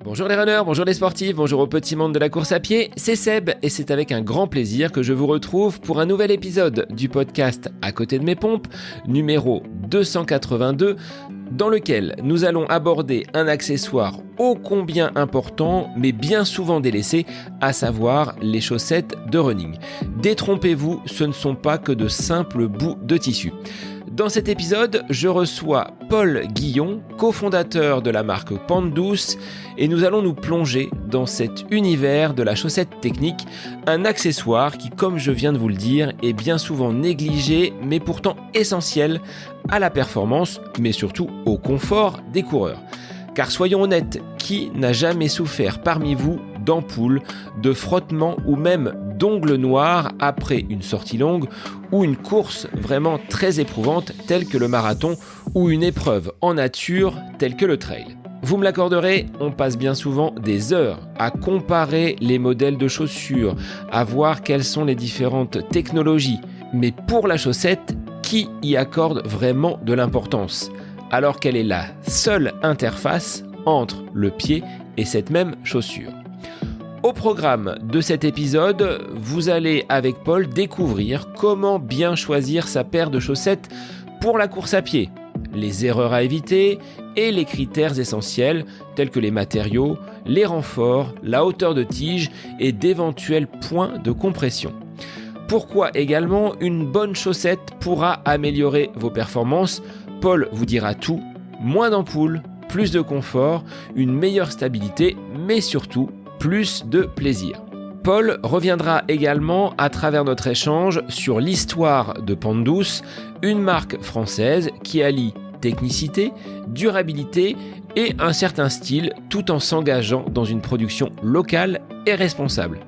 Bonjour les runners, bonjour les sportifs, bonjour au petit monde de la course à pied, c'est Seb et c'est avec un grand plaisir que je vous retrouve pour un nouvel épisode du podcast À côté de mes pompes, numéro 282, dans lequel nous allons aborder un accessoire ô combien important mais bien souvent délaissé, à savoir les chaussettes de running. Détrompez-vous, ce ne sont pas que de simples bouts de tissu. Dans cet épisode, je reçois Paul Guillon, cofondateur de la marque Pant-Douce, et nous allons nous plonger dans cet univers de la chaussette technique, un accessoire qui, comme je viens de vous le dire, est bien souvent négligé, mais pourtant essentiel à la performance, mais surtout au confort des coureurs. Car soyons honnêtes, qui n'a jamais souffert parmi vous d'ampoules, de frottements ou même d'ongles noirs après une sortie longue ou une course vraiment très éprouvante telle que le marathon ou une épreuve en nature telle que le trail. Vous me l'accorderez, on passe bien souvent des heures à comparer les modèles de chaussures, à voir quelles sont les différentes technologies. Mais pour la chaussette, qui y accorde vraiment de l'importance ? Alors qu'elle est la seule interface entre le pied et cette même chaussure. Au programme de cet épisode, vous allez avec Paul découvrir comment bien choisir sa paire de chaussettes pour la course à pied, les erreurs à éviter et les critères essentiels tels que les matériaux, les renforts, la hauteur de tige et d'éventuels points de compression. Pourquoi également une bonne chaussette pourra améliorer vos performances. Paul vous dira tout, moins d'ampoules, plus de confort, une meilleure stabilité, mais surtout plus de plaisir. Paul reviendra également à travers notre échange sur l'histoire de Pant-Douce, une marque française qui allie technicité, durabilité et un certain style tout en s'engageant dans une production locale et responsable.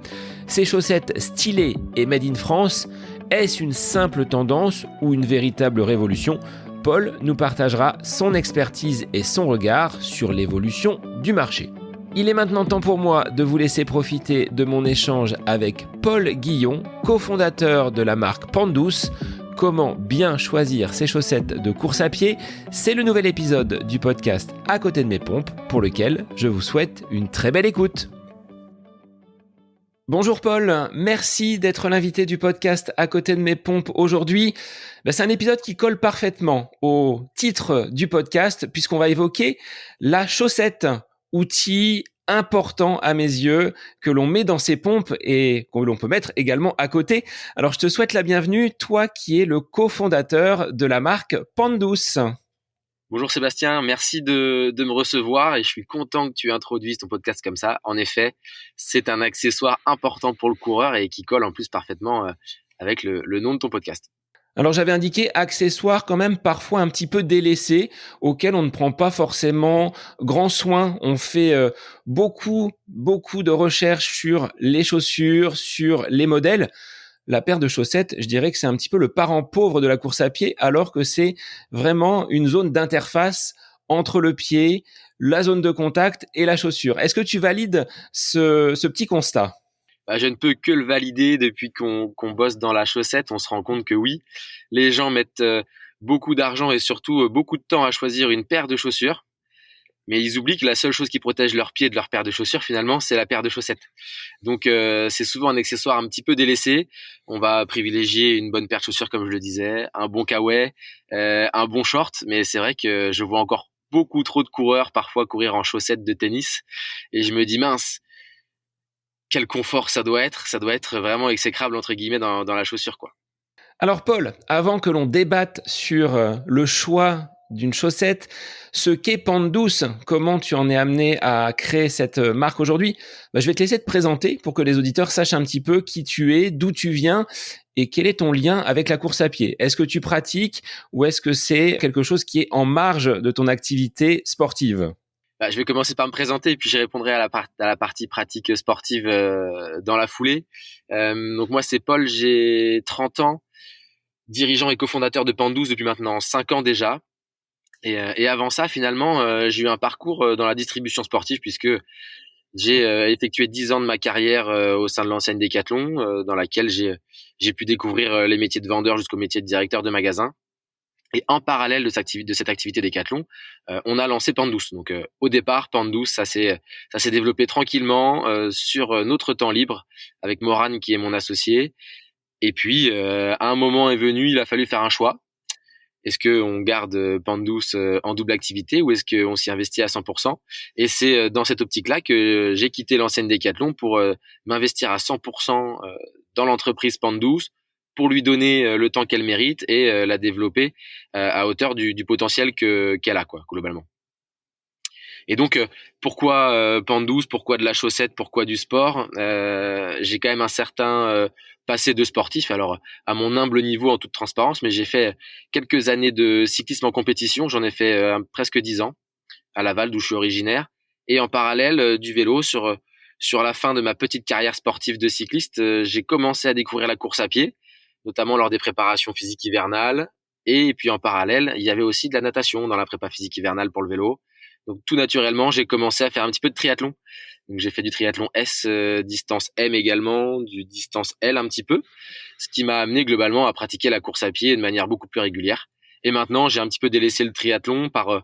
Ces chaussettes stylées et made in France, est-ce une simple tendance ou une véritable révolution ? Paul nous partagera son expertise et son regard sur l'évolution du marché. Il est maintenant temps pour moi de vous laisser profiter de mon échange avec Paul Guillon, cofondateur de la marque Pant-Douce. Comment bien choisir ses chaussettes de course à pied ? C'est le nouvel épisode du podcast À côté de mes pompes, pour lequel je vous souhaite une très belle écoute. Bonjour Paul, merci d'être l'invité du podcast À côté de mes pompes aujourd'hui. C'est un épisode qui colle parfaitement au titre du podcast puisqu'on va évoquer la chaussette, outil important à mes yeux que l'on met dans ses pompes et que l'on peut mettre également à côté. Alors je te souhaite la bienvenue, toi qui es le cofondateur de la marque Pant-Douce. Bonjour Sébastien, merci de me recevoir et je suis content que tu introduises ton podcast comme ça. En effet, c'est un accessoire important pour le coureur et qui colle en plus parfaitement avec le nom de ton podcast. Alors j'avais indiqué accessoires quand même parfois un petit peu délaissés, auxquels on ne prend pas forcément grand soin. On fait beaucoup de recherches sur les chaussures, sur les modèles. La paire de chaussettes, je dirais que c'est un petit peu le parent pauvre de la course à pied, alors que c'est vraiment une zone d'interface entre le pied, la zone de contact et la chaussure. Est-ce que tu valides ce petit constat ? Je ne peux que le valider depuis qu'on bosse dans la chaussette. On se rend compte que oui, les gens mettent beaucoup d'argent et surtout beaucoup de temps à choisir une paire de chaussures. Mais ils oublient que la seule chose qui protège leurs pieds de leur paire de chaussures, finalement, c'est la paire de chaussettes. Donc, c'est souvent un accessoire un petit peu délaissé. On va privilégier une bonne paire de chaussures, comme je le disais, un bon kawaii, un bon short. Mais c'est vrai que je vois encore beaucoup trop de coureurs parfois courir en chaussettes de tennis. Et je me dis, mince, quel confort ça doit être. Ça doit être vraiment exécrable, entre guillemets, dans la chaussure, quoi. Alors Paul, avant que l'on débatte sur le choix d'une chaussette, ce qu'est Pant-Douce, comment tu en es amené à créer cette marque aujourd'hui, je vais te laisser te présenter pour que les auditeurs sachent un petit peu qui tu es, d'où tu viens et quel est ton lien avec la course à pied. Est-ce que tu pratiques ou est-ce que c'est quelque chose qui est en marge de ton activité sportive ? Je vais commencer par me présenter et puis je répondrai à la partie pratique sportive dans la foulée. Donc moi c'est Paul, j'ai 30 ans, dirigeant et cofondateur de Pant-Douce depuis maintenant 5 ans déjà. Et avant ça, finalement, j'ai eu un parcours dans la distribution sportive puisque j'ai effectué 10 ans de ma carrière au sein de l'enseigne Decathlon, dans laquelle j'ai pu découvrir les métiers de vendeur jusqu'au métier de directeur de magasin. Et en parallèle de cette activité décathlon, on a lancé Pente Douce. Donc au départ, Pente Douce, ça s'est développé tranquillement sur notre temps libre avec Morane qui est mon associé. Et puis à un moment est venu, il a fallu faire un choix. Est-ce que on garde Pente Douce en double activité ou est-ce qu'on s'y investit à 100%? Et c'est dans cette optique-là que j'ai quitté l'enseigne Décathlon pour m'investir à 100% dans l'entreprise Pente Douce pour lui donner le temps qu'elle mérite et la développer à hauteur du potentiel qu'elle a, quoi, globalement. Et donc, pourquoi Pente Douce, pourquoi de la chaussette, pourquoi du sport? J'ai quand même un certain passé de sportif, alors à mon humble niveau en toute transparence, mais j'ai fait quelques années de cyclisme en compétition, j'en ai fait presque 10 ans à Laval, d'où je suis originaire, et en parallèle du vélo sur la fin de ma petite carrière sportive de cycliste, j'ai commencé à découvrir la course à pied, notamment lors des préparations physiques hivernales, et puis en parallèle, il y avait aussi de la natation dans la prépa physique hivernale pour le vélo. Donc tout naturellement, j'ai commencé à faire un petit peu de triathlon. Donc j'ai fait du triathlon S, distance M également, du distance L un petit peu, ce qui m'a amené globalement à pratiquer la course à pied de manière beaucoup plus régulière. Et maintenant, j'ai un petit peu délaissé le triathlon par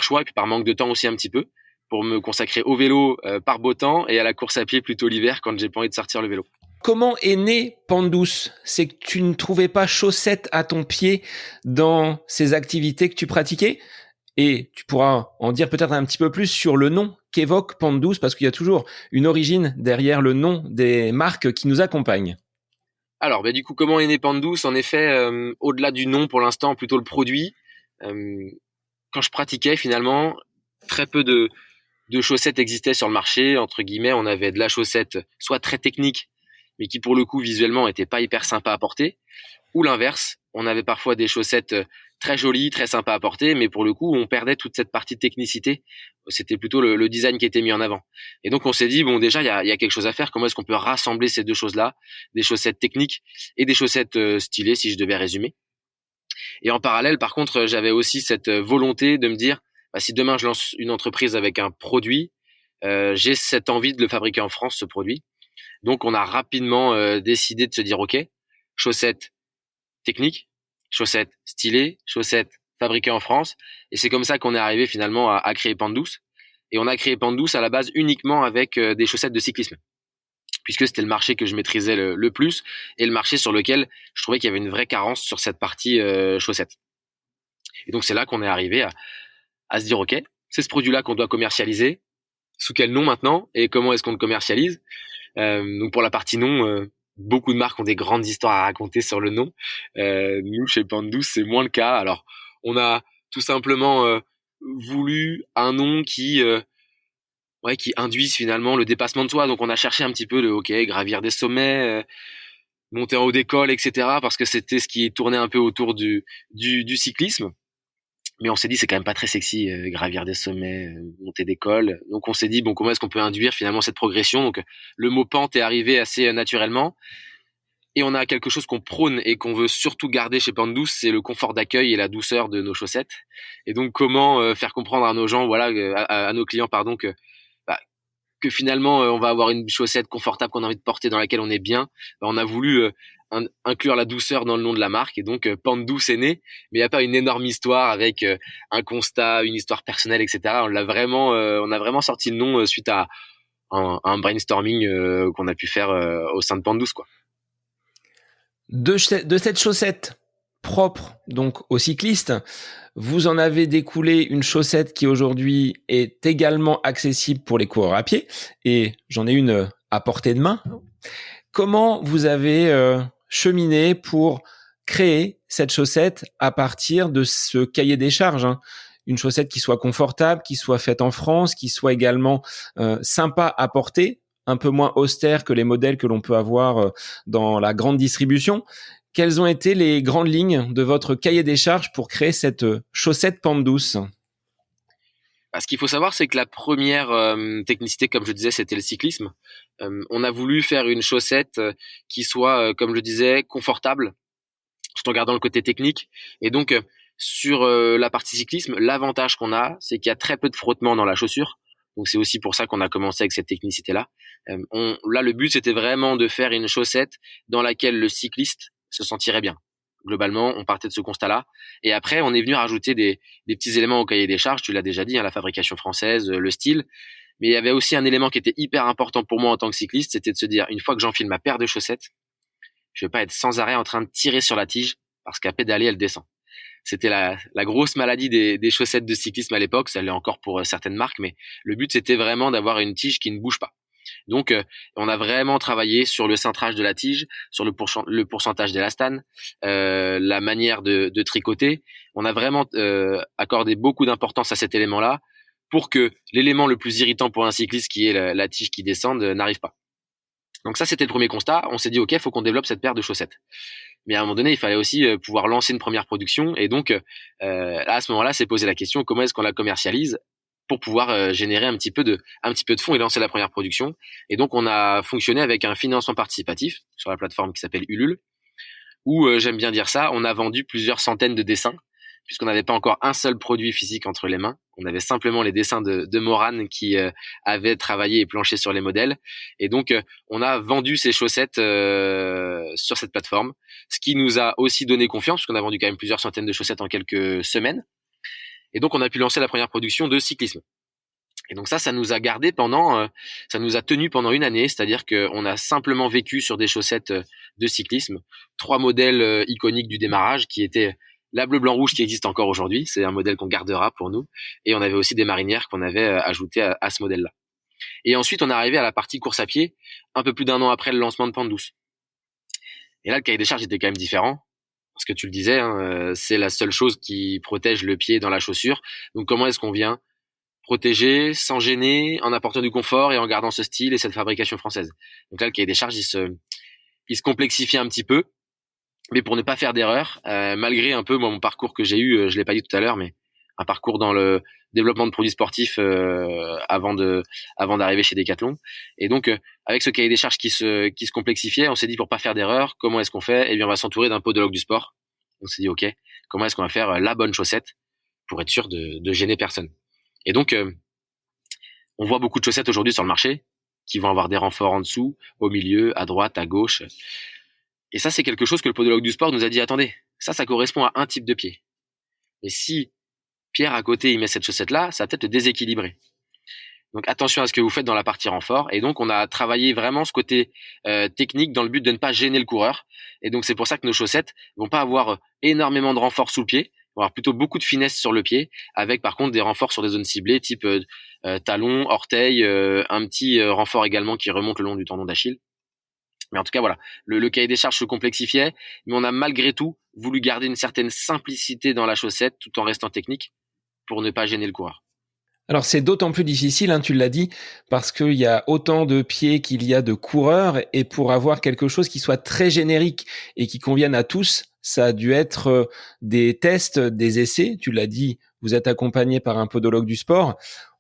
choix et puis par manque de temps aussi un petit peu pour me consacrer au vélo par beau temps et à la course à pied plutôt l'hiver quand j'ai pas envie de sortir le vélo. Comment est née Pente Douce? C'est que tu ne trouvais pas chaussette à ton pied dans ces activités que tu pratiquais? Et tu pourras en dire peut-être un petit peu plus sur le nom qu'évoque Pente Douce, parce qu'il y a toujours une origine derrière le nom des marques qui nous accompagnent. Alors, du coup, comment est née Pente Douce? En effet, au-delà du nom pour l'instant, plutôt le produit. Euh, Quand je pratiquais, finalement, très peu de chaussettes existaient sur le marché. Entre guillemets, on avait de la chaussette soit très technique, mais qui pour le coup visuellement était pas hyper sympa à porter, ou l'inverse, on avait parfois des chaussettes très jolies, très sympas à porter, mais pour le coup, on perdait toute cette partie de technicité. C'était plutôt le design qui était mis en avant. Et donc, on s'est dit, bon, déjà, il y a quelque chose à faire. Comment est-ce qu'on peut rassembler ces deux choses-là, des chaussettes techniques et des chaussettes stylées, si je devais résumer. Et en parallèle, par contre, j'avais aussi cette volonté de me dire, si demain je lance une entreprise avec un produit, j'ai cette envie de le fabriquer en France, ce produit. Donc, on a rapidement décidé de se dire, OK, chaussettes techniques, chaussettes stylées, chaussettes fabriquées en France. Et c'est comme ça qu'on est arrivé finalement à créer Pente Douce. Et on a créé Pente Douce à la base uniquement avec des chaussettes de cyclisme, puisque c'était le marché que je maîtrisais le plus et le marché sur lequel je trouvais qu'il y avait une vraie carence sur cette partie chaussettes. Et donc, c'est là qu'on est arrivé à se dire, OK, c'est ce produit-là qu'on doit commercialiser. Sous quel nom maintenant et comment est-ce qu'on le commercialise? Donc pour la partie nom, beaucoup de marques ont des grandes histoires à raconter sur le nom. Nous, chez Pente Douce, c'est moins le cas. Alors, on a tout simplement voulu un nom qui induise finalement le dépassement de soi. Donc on a cherché un petit peu gravir des sommets, monter en haut d'école, etc. Parce que c'était ce qui tournait un peu autour du cyclisme. Mais on s'est dit, c'est quand même pas très sexy, gravir des sommets, monter d'école. Donc on s'est dit, bon, comment est-ce qu'on peut induire finalement cette progression? Donc le mot pente est arrivé assez naturellement. Et on a quelque chose qu'on prône et qu'on veut surtout garder chez Pente Douce, c'est le confort d'accueil et la douceur de nos chaussettes. Et donc comment faire comprendre à nos gens, à nos clients, pardon, que finalement on va avoir une chaussette confortable qu'on a envie de porter, dans laquelle on est bien. On a voulu inclure la douceur dans le nom de la marque, et donc Pente Douce est né, mais il n'y a pas une énorme histoire avec un constat, une histoire personnelle, etc. On a vraiment sorti le nom suite à un brainstorming qu'on a pu faire au sein de Pente Douce, quoi. De cette chaussette propre donc aux cyclistes, vous en avez découlé une chaussette qui aujourd'hui est également accessible pour les coureurs à pied, et j'en ai une à portée de main. Comment vous avez cheminé pour créer cette chaussette à partir de ce cahier des charges, hein? Une chaussette qui soit confortable, qui soit faite en France, qui soit également sympa à porter, un peu moins austère que les modèles que l'on peut avoir dans la grande distribution. Quelles ont été les grandes lignes de votre cahier des charges pour créer cette chaussette Pente Douce? Ce qu'il faut savoir, c'est que la première technicité, comme je disais, c'était le cyclisme. On a voulu faire une chaussette qui soit, comme je disais, confortable, tout en gardant le côté technique. Et donc, sur la partie cyclisme, l'avantage qu'on a, c'est qu'il y a très peu de frottement dans la chaussure. Donc, c'est aussi pour ça qu'on a commencé avec cette technicité-là. Là, le but, c'était vraiment de faire une chaussette dans laquelle le cycliste se sentirait bien. Globalement, on partait de ce constat-là. Et après, on est venu rajouter des petits éléments au cahier des charges. Tu l'as déjà dit, la fabrication française, le style. Mais il y avait aussi un élément qui était hyper important pour moi en tant que cycliste, c'était de se dire, une fois que j'enfile ma paire de chaussettes, je vais pas être sans arrêt en train de tirer sur la tige parce qu'à pédaler, elle descend. C'était la grosse maladie des chaussettes de cyclisme à l'époque. Ça l'est encore pour certaines marques, mais le but, c'était vraiment d'avoir une tige qui ne bouge pas. Donc, on a vraiment travaillé sur le cintrage de la tige, sur le pourcentage d'élastane, la manière de tricoter. On a vraiment accordé beaucoup d'importance à cet élément-là pour que l'élément le plus irritant pour un cycliste, qui est la tige qui descend, n'arrive pas. Donc ça, c'était le premier constat. On s'est dit, OK, faut qu'on développe cette paire de chaussettes. Mais à un moment donné, il fallait aussi pouvoir lancer une première production. Et donc, là, à ce moment-là, c'est posé la question, comment est-ce qu'on la commercialise pour pouvoir générer un petit peu de fonds et lancer la première production. Et donc, on a fonctionné avec un financement participatif sur la plateforme qui s'appelle Ulule, où, j'aime bien dire ça, on a vendu plusieurs centaines de dessins, puisqu'on n'avait pas encore un seul produit physique entre les mains. On avait simplement les dessins de Morane qui avait travaillé et planché sur les modèles. Et donc, on a vendu ces chaussettes sur cette plateforme, ce qui nous a aussi donné confiance, puisqu'on a vendu quand même plusieurs centaines de chaussettes en quelques semaines. Et donc, on a pu lancer la première production de cyclisme. Et donc ça nous a gardé ça nous a tenu pendant une année, c'est-à-dire qu'on a simplement vécu sur des chaussettes de cyclisme, 3 modèles iconiques du démarrage qui étaient la bleu, blanc, rouge qui existe encore aujourd'hui, c'est un modèle qu'on gardera pour nous, et on avait aussi des marinières qu'on avait ajoutées à ce modèle-là. Et ensuite, on est arrivé à la partie course à pied, un peu plus d'un an après le lancement de Pente Douce. Et là, le cahier des charges était quand même différent, parce que tu le disais, c'est la seule chose qui protège le pied dans la chaussure. Donc comment est-ce qu'on vient protéger, sans gêner, en apportant du confort et en gardant ce style et cette fabrication française? Donc là, le cahier des charges, il se complexifie un petit peu, mais pour ne pas faire d'erreur, malgré un peu mon parcours que j'ai eu, je l'ai pas dit tout à l'heure, mais un parcours dans le développement de produits sportifs avant d'arriver chez Decathlon. Et donc avec ce cahier des charges qui se complexifiait, on s'est dit, pour pas faire d'erreur, comment est-ce qu'on fait? Eh bien, on va s'entourer d'un podologue du sport. On s'est dit, OK, comment est-ce qu'on va faire la bonne chaussette pour être sûr de gêner personne? Et donc on voit beaucoup de chaussettes aujourd'hui sur le marché qui vont avoir des renforts en dessous, au milieu, à droite, à gauche. Et ça, c'est quelque chose que le podologue du sport nous a dit, attendez, ça correspond à un type de pied. Et si Pierre à côté, il met cette chaussette-là, ça va peut-être le déséquilibrer. Donc attention à ce que vous faites dans la partie renfort. Et donc on a travaillé vraiment ce côté technique dans le but de ne pas gêner le coureur. Et donc c'est pour ça que nos chaussettes vont pas avoir énormément de renforts sous le pied, vont avoir plutôt beaucoup de finesse sur le pied, avec par contre des renforts sur des zones ciblées, type talon, orteil, un petit renfort également qui remonte le long du tendon d'Achille. Mais en tout cas, voilà, le cahier des charges se complexifiait, mais on a malgré tout voulu garder une certaine simplicité dans la chaussette tout en restant technique pour ne pas gêner le coureur. Alors c'est d'autant plus difficile, tu l'as dit, parce qu'il y a autant de pieds qu'il y a de coureurs, et pour avoir quelque chose qui soit très générique et qui convienne à tous, ça a dû être des tests, des essais. Tu l'as dit, vous êtes accompagné par un podologue du sport.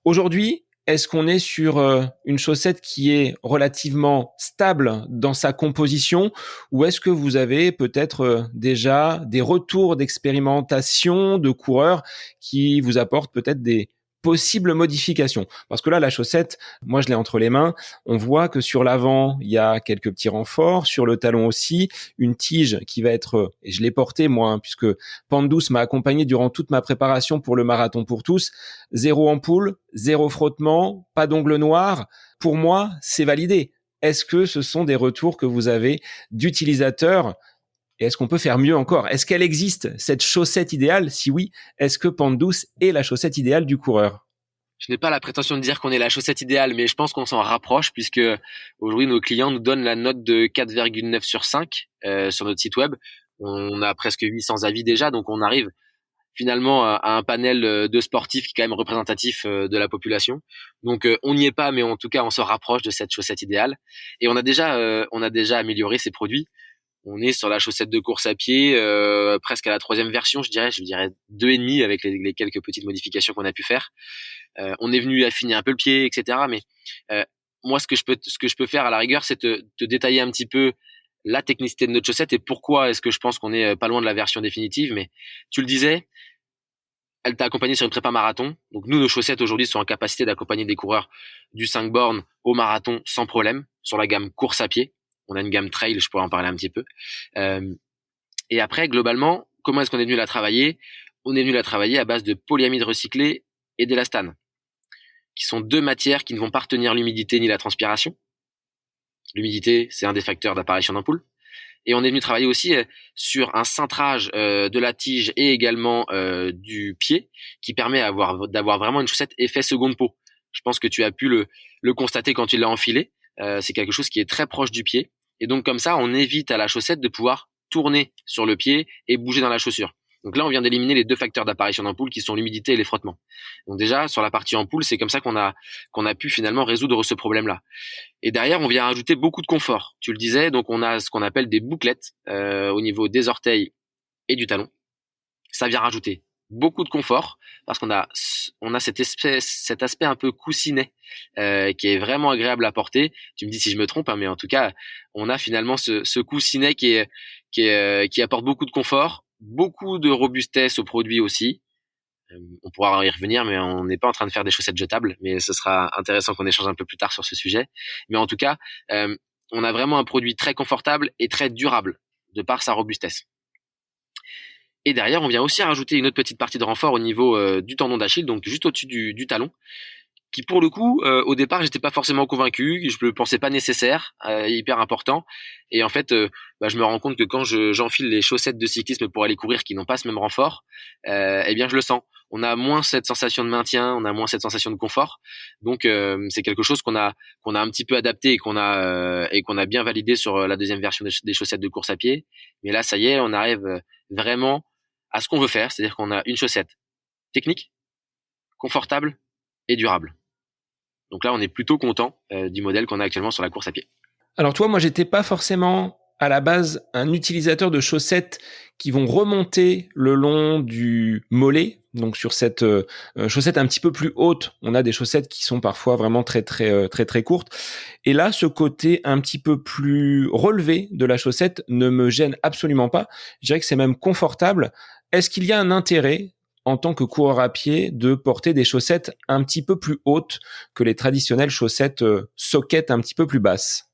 Aujourd'hui, est-ce qu'on est sur une chaussette qui est relativement stable dans sa composition, ou est-ce que vous avez peut-être déjà des retours d'expérimentation de coureurs qui vous apportent peut-être des possibles modifications? Parce que là, la chaussette, moi je l'ai entre les mains, on voit que sur l'avant, il y a quelques petits renforts, sur le talon aussi, une tige qui va être, et je l'ai portée moi, puisque Pente Douce m'a accompagné durant toute ma préparation pour le marathon pour tous, 0 ampoule, 0 frottement, pas d'ongles noirs. Pour moi, c'est validé. Est-ce que ce sont des retours que vous avez d'utilisateurs? Et est-ce qu'on peut faire mieux encore? Est-ce qu'elle existe, cette chaussette idéale? Si oui, est-ce que Pente Douce est la chaussette idéale du coureur? Je n'ai pas la prétention de dire qu'on est la chaussette idéale, mais je pense qu'on s'en rapproche, puisque aujourd'hui nos clients nous donnent la note de 4,9 sur 5 sur notre site web. On a presque 800 avis déjà, donc on arrive finalement à un panel de sportifs qui est quand même représentatif de la population. Donc on n'y est pas, mais en tout cas on se rapproche de cette chaussette idéale. Et on a déjà amélioré ces produits. On est sur la chaussette de course à pied, presque à la 3e version, je dirais 2,5 avec les quelques petites modifications qu'on a pu faire. On est venu affiner un peu le pied, etc. Mais moi, ce que je peux faire à la rigueur, c'est te détailler un petit peu la technicité de notre chaussette et pourquoi est-ce que je pense qu'on est pas loin de la version définitive. Mais tu le disais, elle t'a accompagné sur une prépa marathon. Donc nous, nos chaussettes aujourd'hui sont en capacité d'accompagner des coureurs du 5 bornes au marathon sans problème sur la gamme course à pied. On a une gamme trail, je pourrais en parler un petit peu. Et après, globalement, comment est-ce qu'on est venu la travailler? On est venu la travailler à base de polyamide recyclé et d'élastane, qui sont deux matières qui ne vont pas retenir l'humidité ni la transpiration. L'humidité, c'est un des facteurs d'apparition d'ampoules. Et on est venu travailler aussi sur un cintrage de la tige et également du pied qui permet d'avoir vraiment une chaussette effet seconde peau. Je pense que tu as pu le constater quand tu l'as enfilé. C'est quelque chose qui est très proche du pied. Et donc comme ça, on évite à la chaussette de pouvoir tourner sur le pied et bouger dans la chaussure. Donc là, on vient d'éliminer les deux facteurs d'apparition d'ampoules qui sont l'humidité et les frottements. Donc déjà, sur la partie ampoule, c'est comme ça qu'on a pu finalement résoudre ce problème-là. Et derrière, on vient rajouter beaucoup de confort. Tu le disais, donc on a ce qu'on appelle des bouclettes au niveau des orteils et du talon. Ça vient rajouter beaucoup de confort parce qu'on a cet aspect un peu coussinet qui est vraiment agréable à porter. Tu me dis si je me trompe, hein, mais en tout cas, on a finalement ce coussinet qui apporte beaucoup de confort, beaucoup de robustesse au produit aussi. On pourra y revenir, mais on n'est pas en train de faire des chaussettes jetables, mais ce sera intéressant qu'on échange un peu plus tard sur ce sujet. Mais en tout cas, on a vraiment un produit très confortable et très durable de par sa robustesse. Et derrière, on vient aussi rajouter une autre petite partie de renfort au niveau du tendon d'Achille, donc juste au-dessus du talon, qui pour le coup, au départ, j'étais pas forcément convaincu, je le pensais pas nécessaire, hyper important. Et en fait, je me rends compte que quand j'enfile les chaussettes de cyclisme pour aller courir qui n'ont pas ce même renfort, eh bien je le sens. On a moins cette sensation de maintien, on a moins cette sensation de confort. Donc c'est quelque chose qu'on a un petit peu adapté et qu'on a bien validé sur la deuxième version des chaussettes de course à pied. Mais là, ça y est, on arrive vraiment à ce qu'on veut faire, c'est-à-dire qu'on a une chaussette technique, confortable et durable. Donc là, on est plutôt content du modèle qu'on a actuellement sur la course à pied. Alors toi, moi, j'étais pas forcément à la base un utilisateur de chaussettes qui vont remonter le long du mollet. Donc sur cette chaussette un petit peu plus haute, on a des chaussettes qui sont parfois vraiment très courtes. Et là, ce côté un petit peu plus relevé de la chaussette ne me gêne absolument pas. Je dirais que c'est même confortable. Est-ce qu'il y a un intérêt en tant que coureur à pied de porter des chaussettes un petit peu plus hautes que les traditionnelles chaussettes soquettes un petit peu plus basses?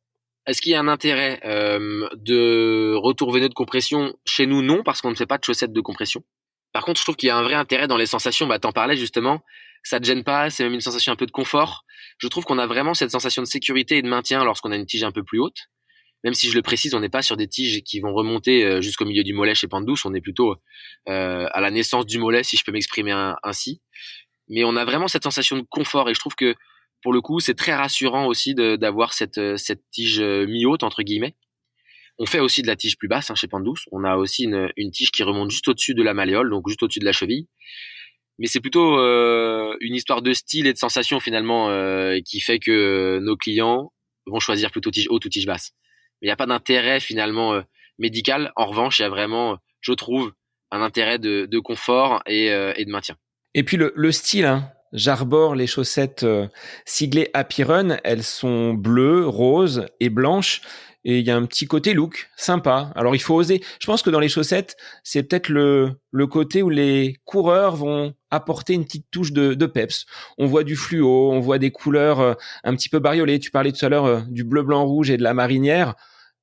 Est-ce qu'il y a un intérêt de retour veineux de compression? Chez nous, non, parce qu'on ne fait pas de chaussettes de compression. Par contre, je trouve qu'il y a un vrai intérêt dans les sensations. T'en parlais justement, ça te gêne pas, c'est même une sensation un peu de confort. Je trouve qu'on a vraiment cette sensation de sécurité et de maintien lorsqu'on a une tige un peu plus haute. Même si je le précise, on n'est pas sur des tiges qui vont remonter jusqu'au milieu du mollet chez Pente Douce, on est plutôt à la naissance du mollet, si je peux m'exprimer ainsi. Mais on a vraiment cette sensation de confort et je trouve que pour le coup, c'est très rassurant aussi d'avoir cette tige mi-haute, entre guillemets. On fait aussi de la tige plus basse chez Pente Douce. On a aussi une tige qui remonte juste au-dessus de la malléole, donc juste au-dessus de la cheville. Mais c'est plutôt une histoire de style et de sensation finalement qui fait que nos clients vont choisir plutôt tige haute ou tige basse. Mais il n'y a pas d'intérêt finalement médical. En revanche, il y a vraiment, je trouve, un intérêt de confort et de maintien. Et puis le style, hein. J'arbore les chaussettes siglées Happy Run. Elles sont bleues, roses et blanches. Et il y a un petit côté look sympa. Alors, il faut oser. Je pense que dans les chaussettes, c'est peut-être le côté où les coureurs vont apporter une petite touche de peps. On voit du fluo, on voit des couleurs un petit peu bariolées. Tu parlais tout à l'heure du bleu, blanc, rouge et de la marinière.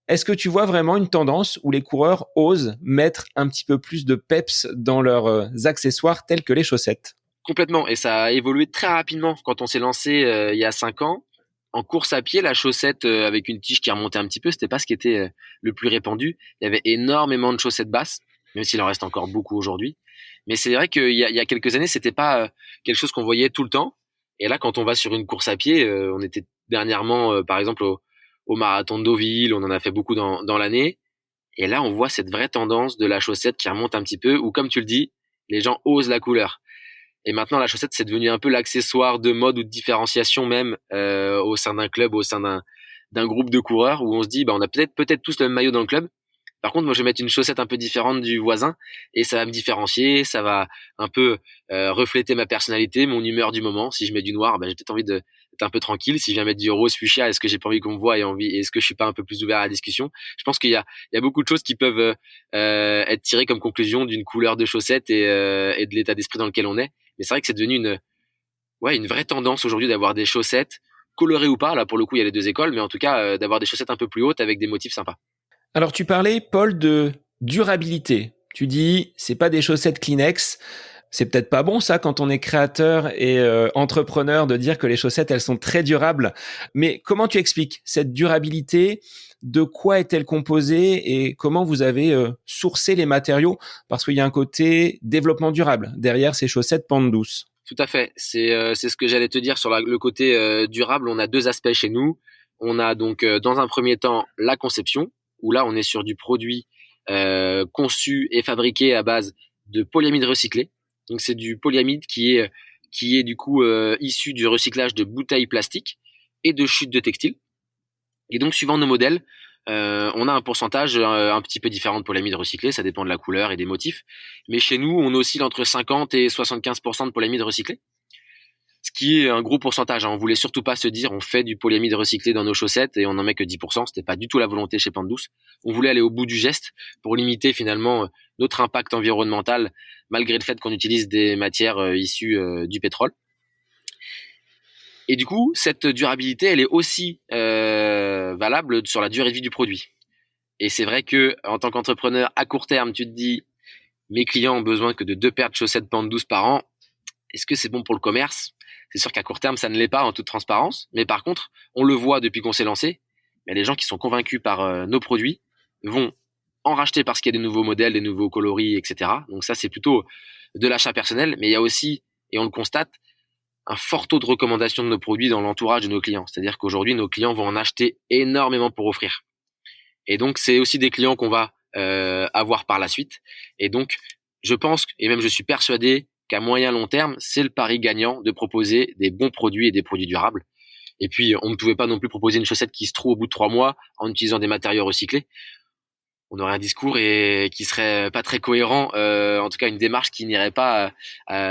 Est-ce que tu vois vraiment une tendance où les coureurs osent mettre un petit peu plus de peps dans leurs accessoires tels que les chaussettes? Complètement. Et ça a évolué très rapidement quand on s'est lancé il y a 5 ans. En course à pied, la chaussette avec une tige qui remontait un petit peu, c'était pas ce qui était le plus répandu. Il y avait énormément de chaussettes basses, même s'il en reste encore beaucoup aujourd'hui. Mais c'est vrai qu'il y a quelques années, c'était pas quelque chose qu'on voyait tout le temps. Et là, quand on va sur une course à pied, on était dernièrement, par exemple, au marathon de Deauville, on en a fait beaucoup dans l'année. Et là, on voit cette vraie tendance de la chaussette qui remonte un petit peu, ou comme tu le dis, les gens osent la couleur. Et maintenant, la chaussette, c'est devenu un peu l'accessoire de mode ou de différenciation même au sein d'un club, au sein d'un groupe de coureurs où on se dit, on a peut-être tous le même maillot dans le club. Par contre, moi, je vais mettre une chaussette un peu différente du voisin et ça va me différencier, ça va un peu refléter ma personnalité, mon humeur du moment. Si je mets du noir, j'ai peut-être envie d'être un peu tranquille. Si je viens mettre du rose fuchsia, est-ce que j'ai pas envie qu'on me voie et est-ce que je suis pas un peu plus ouvert à la discussion? Je pense qu'il y a beaucoup de choses qui peuvent être tirées comme conclusion d'une couleur de chaussette et de l'état d'esprit dans lequel on est. Mais c'est vrai que c'est devenu une vraie tendance aujourd'hui d'avoir des chaussettes colorées ou pas. Là, pour le coup, il y a les deux écoles, mais en tout cas, d'avoir des chaussettes un peu plus hautes avec des motifs sympas. Alors, tu parlais, Paul, de Durabilité. Tu dis, c'est pas des chaussettes Kleenex. C'est peut-être pas bon ça quand on est créateur et entrepreneur de dire que les chaussettes elles sont très durables. Mais comment tu expliques cette durabilité? De quoi est-elle composée et comment vous avez sourcé les matériaux? Parce qu'il y a un côté développement durable derrière ces chaussettes pente douce. Tout à fait. C'est ce que j'allais te dire sur le côté durable. On a deux aspects chez nous. On a donc dans un premier temps la conception, où là on est sur du produit conçu et fabriqué à base de polyamide recyclé. Donc c'est du polyamide qui est du coup issu du recyclage de bouteilles plastiques et de chutes de textiles. Et donc suivant nos modèles, on a un pourcentage un petit peu différent de polyamide recyclé, ça dépend de la couleur et des motifs. Mais chez nous, on oscille entre 50 et 75% de polyamide recyclé, ce qui est un gros pourcentage. On voulait surtout pas se dire on fait du polyamide recyclé dans nos chaussettes et on n'en met que 10%. C'était pas du tout la volonté chez Pente Douce. On voulait aller au bout du geste pour limiter finalement notre impact environnemental, malgré le fait qu'on utilise des matières issues du pétrole. Et du coup, cette durabilité, elle est aussi valable sur la durée de vie du produit. Et c'est vrai que en tant qu'entrepreneur, à court terme, tu te dis, mes clients ont besoin que de 2 paires de chaussettes Pente Douce par an. Est-ce que c'est bon pour le commerce? C'est sûr qu'à court terme, ça ne l'est pas en toute transparence. Mais par contre, on le voit depuis qu'on s'est lancé. Il y a des gens qui sont convaincus par nos produits, vont en racheter parce qu'il y a des nouveaux modèles, des nouveaux coloris, etc. Donc ça, c'est plutôt de l'achat personnel. Mais il y a aussi, et on le constate, un fort taux de recommandation de nos produits dans l'entourage de nos clients. C'est-à-dire qu'aujourd'hui, nos clients vont en acheter énormément pour offrir. Et donc, c'est aussi des clients qu'on va avoir par la suite. Et donc, je pense, et même je suis persuadé qu'à moyen long terme, c'est le pari gagnant de proposer des bons produits et des produits durables. Et puis, on ne pouvait pas non plus proposer une chaussette qui se trouve au bout de 3 mois en utilisant des matériaux recyclés. On aurait un discours et qui serait pas très cohérent, en tout cas une démarche qui n'irait pas,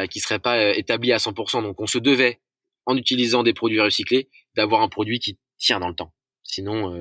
qui serait pas établie à 100%. Donc, on se devait, en utilisant des produits recyclés, d'avoir un produit qui tient dans le temps. Sinon,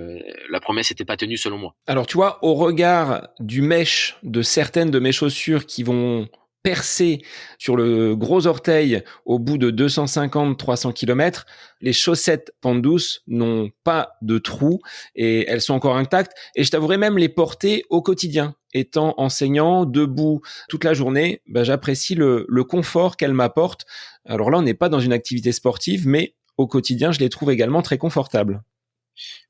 la promesse n'était pas tenue selon moi. Alors tu vois, au regard du mesh de certaines de mes chaussures qui vont percer sur le gros orteil au bout de 250-300 km, les chaussettes Pente Douce n'ont pas de trous et elles sont encore intactes. Et je t'avouerais même les porter au quotidien. Étant enseignant, debout toute la journée, j'apprécie le confort qu'elles m'apportent. Alors là, on n'est pas dans une activité sportive, mais au quotidien, je les trouve également très confortables.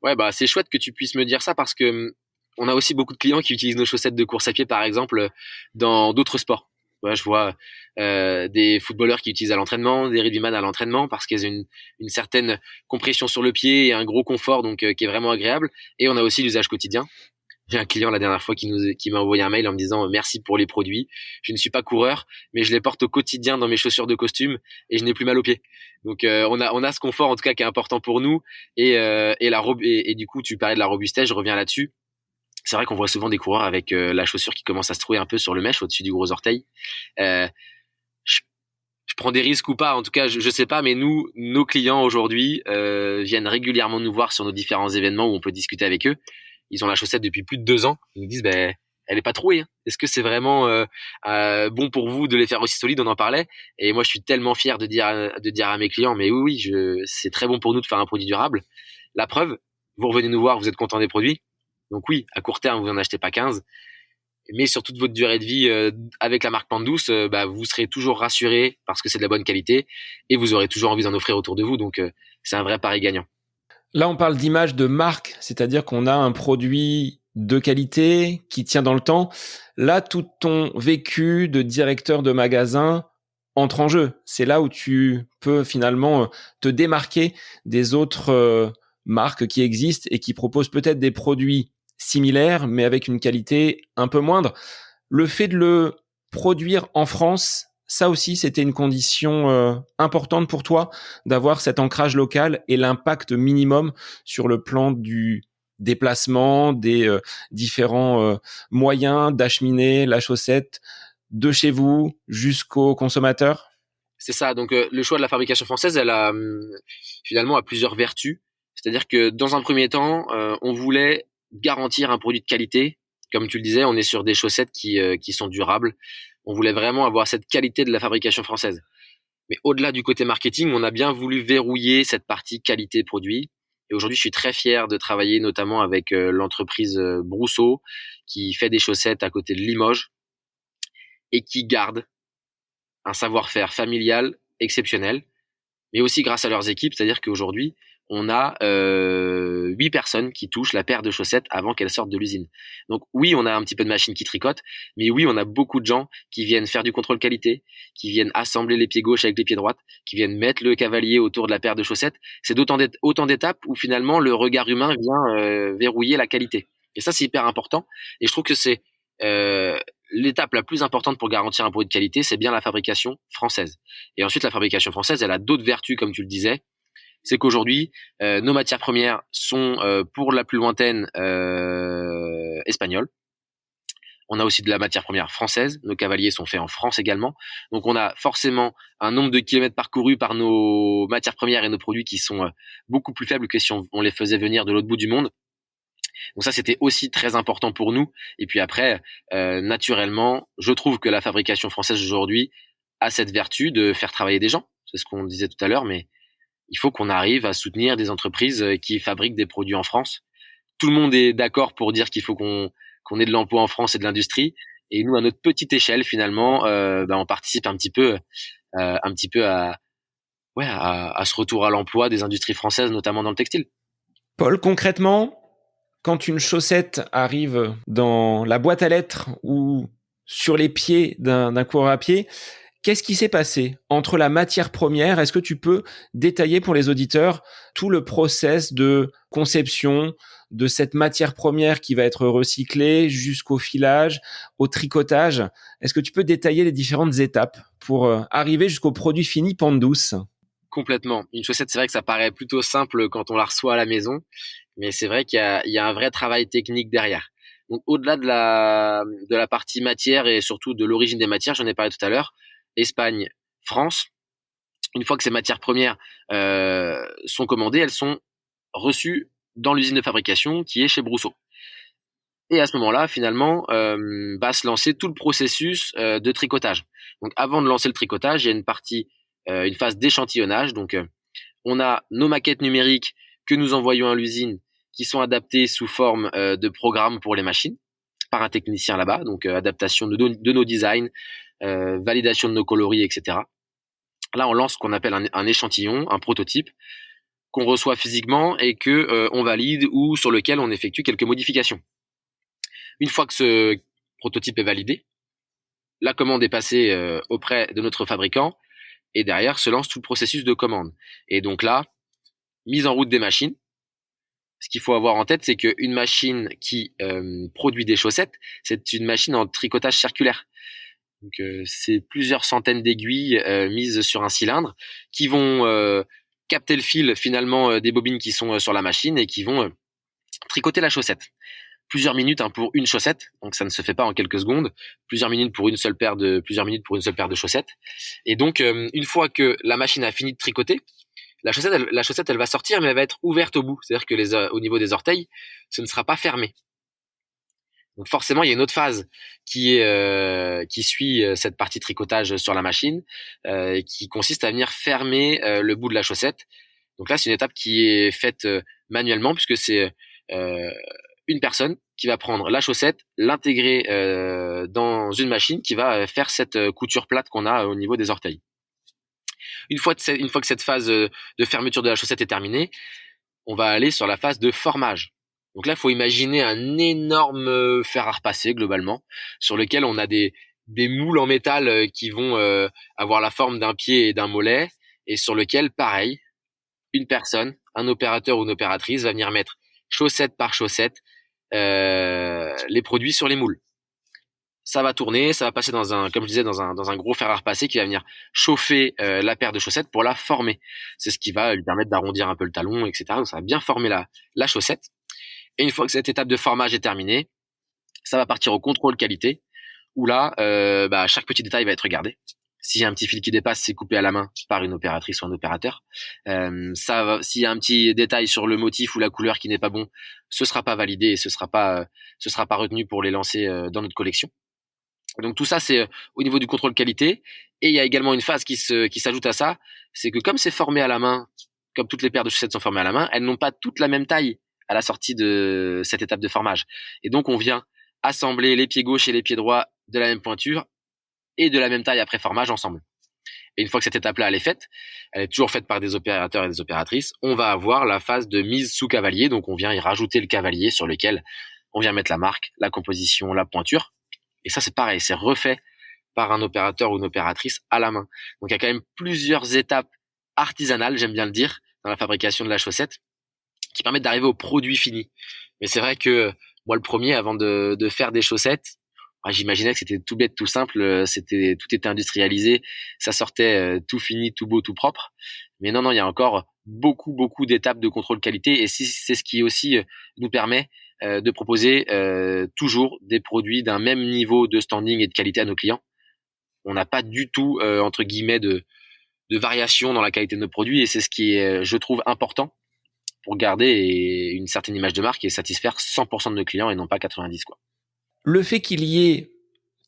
Ouais, bah c'est chouette que tu puisses me dire ça parce que on a aussi beaucoup de clients qui utilisent nos chaussettes de course à pied, par exemple, dans d'autres sports. Ouais, je vois des footballeurs qui utilisent à l'entraînement, des rugbyman à l'entraînement parce qu'ils ont une certaine compression sur le pied et un gros confort donc qui est vraiment agréable. Et on a aussi l'usage quotidien. J'ai un client la dernière fois qui m'a envoyé un mail en me disant merci pour les produits. Je ne suis pas coureur, mais je les porte au quotidien dans mes chaussures de costume et je n'ai plus mal aux pieds. Donc on a ce confort en tout cas qui est important pour nous et du coup tu parlais de la robustesse, je reviens là-dessus. C'est vrai qu'on voit souvent des coureurs avec la chaussure qui commence à se trouver un peu sur le mèche au-dessus du gros orteil. Euh, je prends des risques ou pas, en tout cas je sais pas, mais nos clients aujourd'hui viennent régulièrement nous voir sur nos différents événements où on peut discuter avec eux. Ils ont la chaussette depuis plus de 2 ans. Ils nous disent, elle est pas trouée. Hein. Est-ce que c'est vraiment bon pour vous de les faire aussi solides? On en parlait. Et moi, je suis tellement fier de dire à mes clients, mais oui, c'est très bon pour nous de faire un produit durable. La preuve, vous revenez nous voir, vous êtes content des produits. Donc oui, à court terme, vous n'en achetez pas 15. Mais sur toute votre durée de vie, avec la marque Pente Douce, vous serez toujours rassuré parce que c'est de la bonne qualité et vous aurez toujours envie d'en offrir autour de vous. Donc, c'est un vrai pari gagnant. Là, on parle d'image de marque, c'est-à-dire qu'on a un produit de qualité qui tient dans le temps. Là, tout ton vécu de directeur de magasin entre en jeu. C'est là où tu peux finalement te démarquer des autres marques qui existent et qui proposent peut-être des produits similaires, mais avec une qualité un peu moindre. Le fait de le produire en France, ça aussi, c'était une condition importante pour toi d'avoir cet ancrage local et l'impact minimum sur le plan du déplacement, des différents moyens d'acheminer la chaussette de chez vous jusqu'au consommateur. C'est ça. Donc, le choix de la fabrication française, elle a finalement a plusieurs vertus. C'est-à-dire que dans un premier temps, on voulait garantir un produit de qualité. Comme tu le disais, on est sur des chaussettes qui sont durables. On voulait vraiment avoir cette qualité de la fabrication française. Mais au-delà du côté marketing, on a bien voulu verrouiller cette partie qualité produit. Et aujourd'hui, je suis très fier de travailler notamment avec l'entreprise Brousseau, qui fait des chaussettes à côté de Limoges et qui garde un savoir-faire familial exceptionnel, mais aussi grâce à leurs équipes, c'est-à-dire qu'aujourd'hui, on a 8 personnes qui touchent la paire de chaussettes avant qu'elles sortent de l'usine. Donc oui, on a un petit peu de machines qui tricotent, mais oui, on a beaucoup de gens qui viennent faire du contrôle qualité, qui viennent assembler les pieds gauches avec les pieds droites, qui viennent mettre le cavalier autour de la paire de chaussettes. C'est autant d'étapes où finalement le regard humain vient verrouiller la qualité. Et ça, c'est hyper important. Et je trouve que c'est l'étape la plus importante pour garantir un produit de qualité, c'est bien la fabrication française. Et ensuite, la fabrication française, elle a d'autres vertus, comme tu le disais. C'est qu'aujourd'hui, nos matières premières sont pour la plus lointaine espagnoles. On a aussi de la matière première française. Nos cavaliers sont faits en France également. Donc, on a forcément un nombre de kilomètres parcourus par nos matières premières et nos produits qui sont beaucoup plus faibles que si on les faisait venir de l'autre bout du monde. Donc ça, c'était aussi très important pour nous. Et puis après, naturellement, je trouve que la fabrication française aujourd'hui a cette vertu de faire travailler des gens. C'est ce qu'on disait tout à l'heure, mais il faut qu'on arrive à soutenir des entreprises qui fabriquent des produits en France. Tout le monde est d'accord pour dire qu'il faut qu'on ait de l'emploi en France et de l'industrie. Et nous, à notre petite échelle, finalement, on participe un petit peu à ce retour à l'emploi des industries françaises, notamment dans le textile. Paul, concrètement, quand une chaussette arrive dans la boîte à lettres ou sur les pieds d'un coureur à pied, qu'est-ce qui s'est passé entre la matière première? Est-ce que tu peux détailler pour les auditeurs tout le process de conception de cette matière première qui va être recyclée jusqu'au filage, au tricotage? Est-ce que tu peux détailler les différentes étapes pour arriver jusqu'au produit fini pente douce? Complètement. Une chaussette, c'est vrai que ça paraît plutôt simple quand on la reçoit à la maison, mais c'est vrai qu'il y a un vrai travail technique derrière. Donc, au-delà de la partie matière et surtout de l'origine des matières, j'en ai parlé tout à l'heure, Espagne, France, une fois que ces matières premières sont commandées, elles sont reçues dans l'usine de fabrication qui est chez Brousseau. Et à ce moment-là, finalement, va se lancer tout le processus de tricotage. Donc, avant de lancer le tricotage, il y a une phase d'échantillonnage. Donc, on a nos maquettes numériques que nous envoyons à l'usine qui sont adaptées sous forme de programmes pour les machines par un technicien là-bas. Donc, adaptation de nos designs, validation de nos coloris, etc. Là, on lance ce qu'on appelle un échantillon, un prototype qu'on reçoit physiquement et que on valide ou sur lequel on effectue quelques modifications. Une fois que ce prototype est validé, la commande est passée auprès de notre fabricant et derrière se lance tout le processus de commande. Et donc là, mise en route des machines. Ce qu'il faut avoir en tête, c'est qu'une machine qui produit des chaussettes, c'est une machine en tricotage circulaire. Donc c'est plusieurs centaines d'aiguilles mises sur un cylindre qui vont capter le fil finalement des bobines qui sont sur la machine et qui vont tricoter la chaussette. Plusieurs minutes pour une chaussette, donc ça ne se fait pas en quelques secondes. Plusieurs minutes pour une seule paire de chaussettes. Et donc une fois que la machine a fini de tricoter, la chaussette elle va sortir, mais elle va être ouverte au bout, c'est-à-dire que au niveau des orteils, ce ne sera pas fermé. Donc forcément, il y a une autre phase qui suit cette partie tricotage sur la machine, qui consiste à venir fermer le bout de la chaussette. Donc là, c'est une étape qui est faite manuellement, puisque c'est une personne qui va prendre la chaussette, l'intégrer dans une machine qui va faire cette couture plate qu'on a au niveau des orteils. Une fois que cette phase de fermeture de la chaussette est terminée, on va aller sur la phase de formage. Donc là, il faut imaginer un énorme fer à repasser globalement, sur lequel on a des moules en métal qui vont avoir la forme d'un pied et d'un mollet, et sur lequel, pareil, une personne, un opérateur ou une opératrice va venir mettre chaussette par chaussette les produits sur les moules. Ça va tourner, ça va passer comme je disais, dans un gros fer à repasser qui va venir chauffer la paire de chaussettes pour la former. C'est ce qui va lui permettre d'arrondir un peu le talon, etc. Donc ça va bien former la chaussette. Et une fois que cette étape de formage est terminée, ça va partir au contrôle qualité, où là, chaque petit détail va être regardé. S'il y a un petit fil qui dépasse, c'est coupé à la main par une opératrice ou un opérateur. S'il y a un petit détail sur le motif ou la couleur qui n'est pas bon, ce sera pas validé et ce sera pas retenu pour les lancer dans notre collection. Donc tout ça, c'est au niveau du contrôle qualité. Et il y a également une phase qui s'ajoute à ça, c'est que comme c'est formé à la main, comme toutes les paires de chaussettes sont formées à la main, elles n'ont pas toutes la même taille à la sortie de cette étape de formage. Et donc on vient assembler les pieds gauche et les pieds droits de la même pointure et de la même taille après formage ensemble. Et une fois que cette étape-là, elle est toujours faite par des opérateurs et des opératrices, on va avoir la phase de mise sous cavalier. Donc, on vient y rajouter le cavalier sur lequel on vient mettre la marque, la composition, la pointure. Et ça, c'est pareil, c'est refait par un opérateur ou une opératrice à la main. Donc, il y a quand même plusieurs étapes artisanales, j'aime bien le dire, dans la fabrication de la chaussette, qui permettent d'arriver au produit fini. Mais c'est vrai que moi, le premier, avant de faire des chaussettes, j'imaginais que c'était tout bête, tout simple, tout était industrialisé, ça sortait tout fini, tout beau, tout propre. Mais non, il y a encore beaucoup d'étapes de contrôle qualité, et c'est ce qui aussi nous permet de proposer toujours des produits d'un même niveau de standing et de qualité à nos clients. On n'a pas du tout entre guillemets de variation dans la qualité de nos produits, et c'est ce qui est, je trouve, important pour garder une certaine image de marque et satisfaire 100% de nos clients et non pas 90 quoi. Le fait qu'il y ait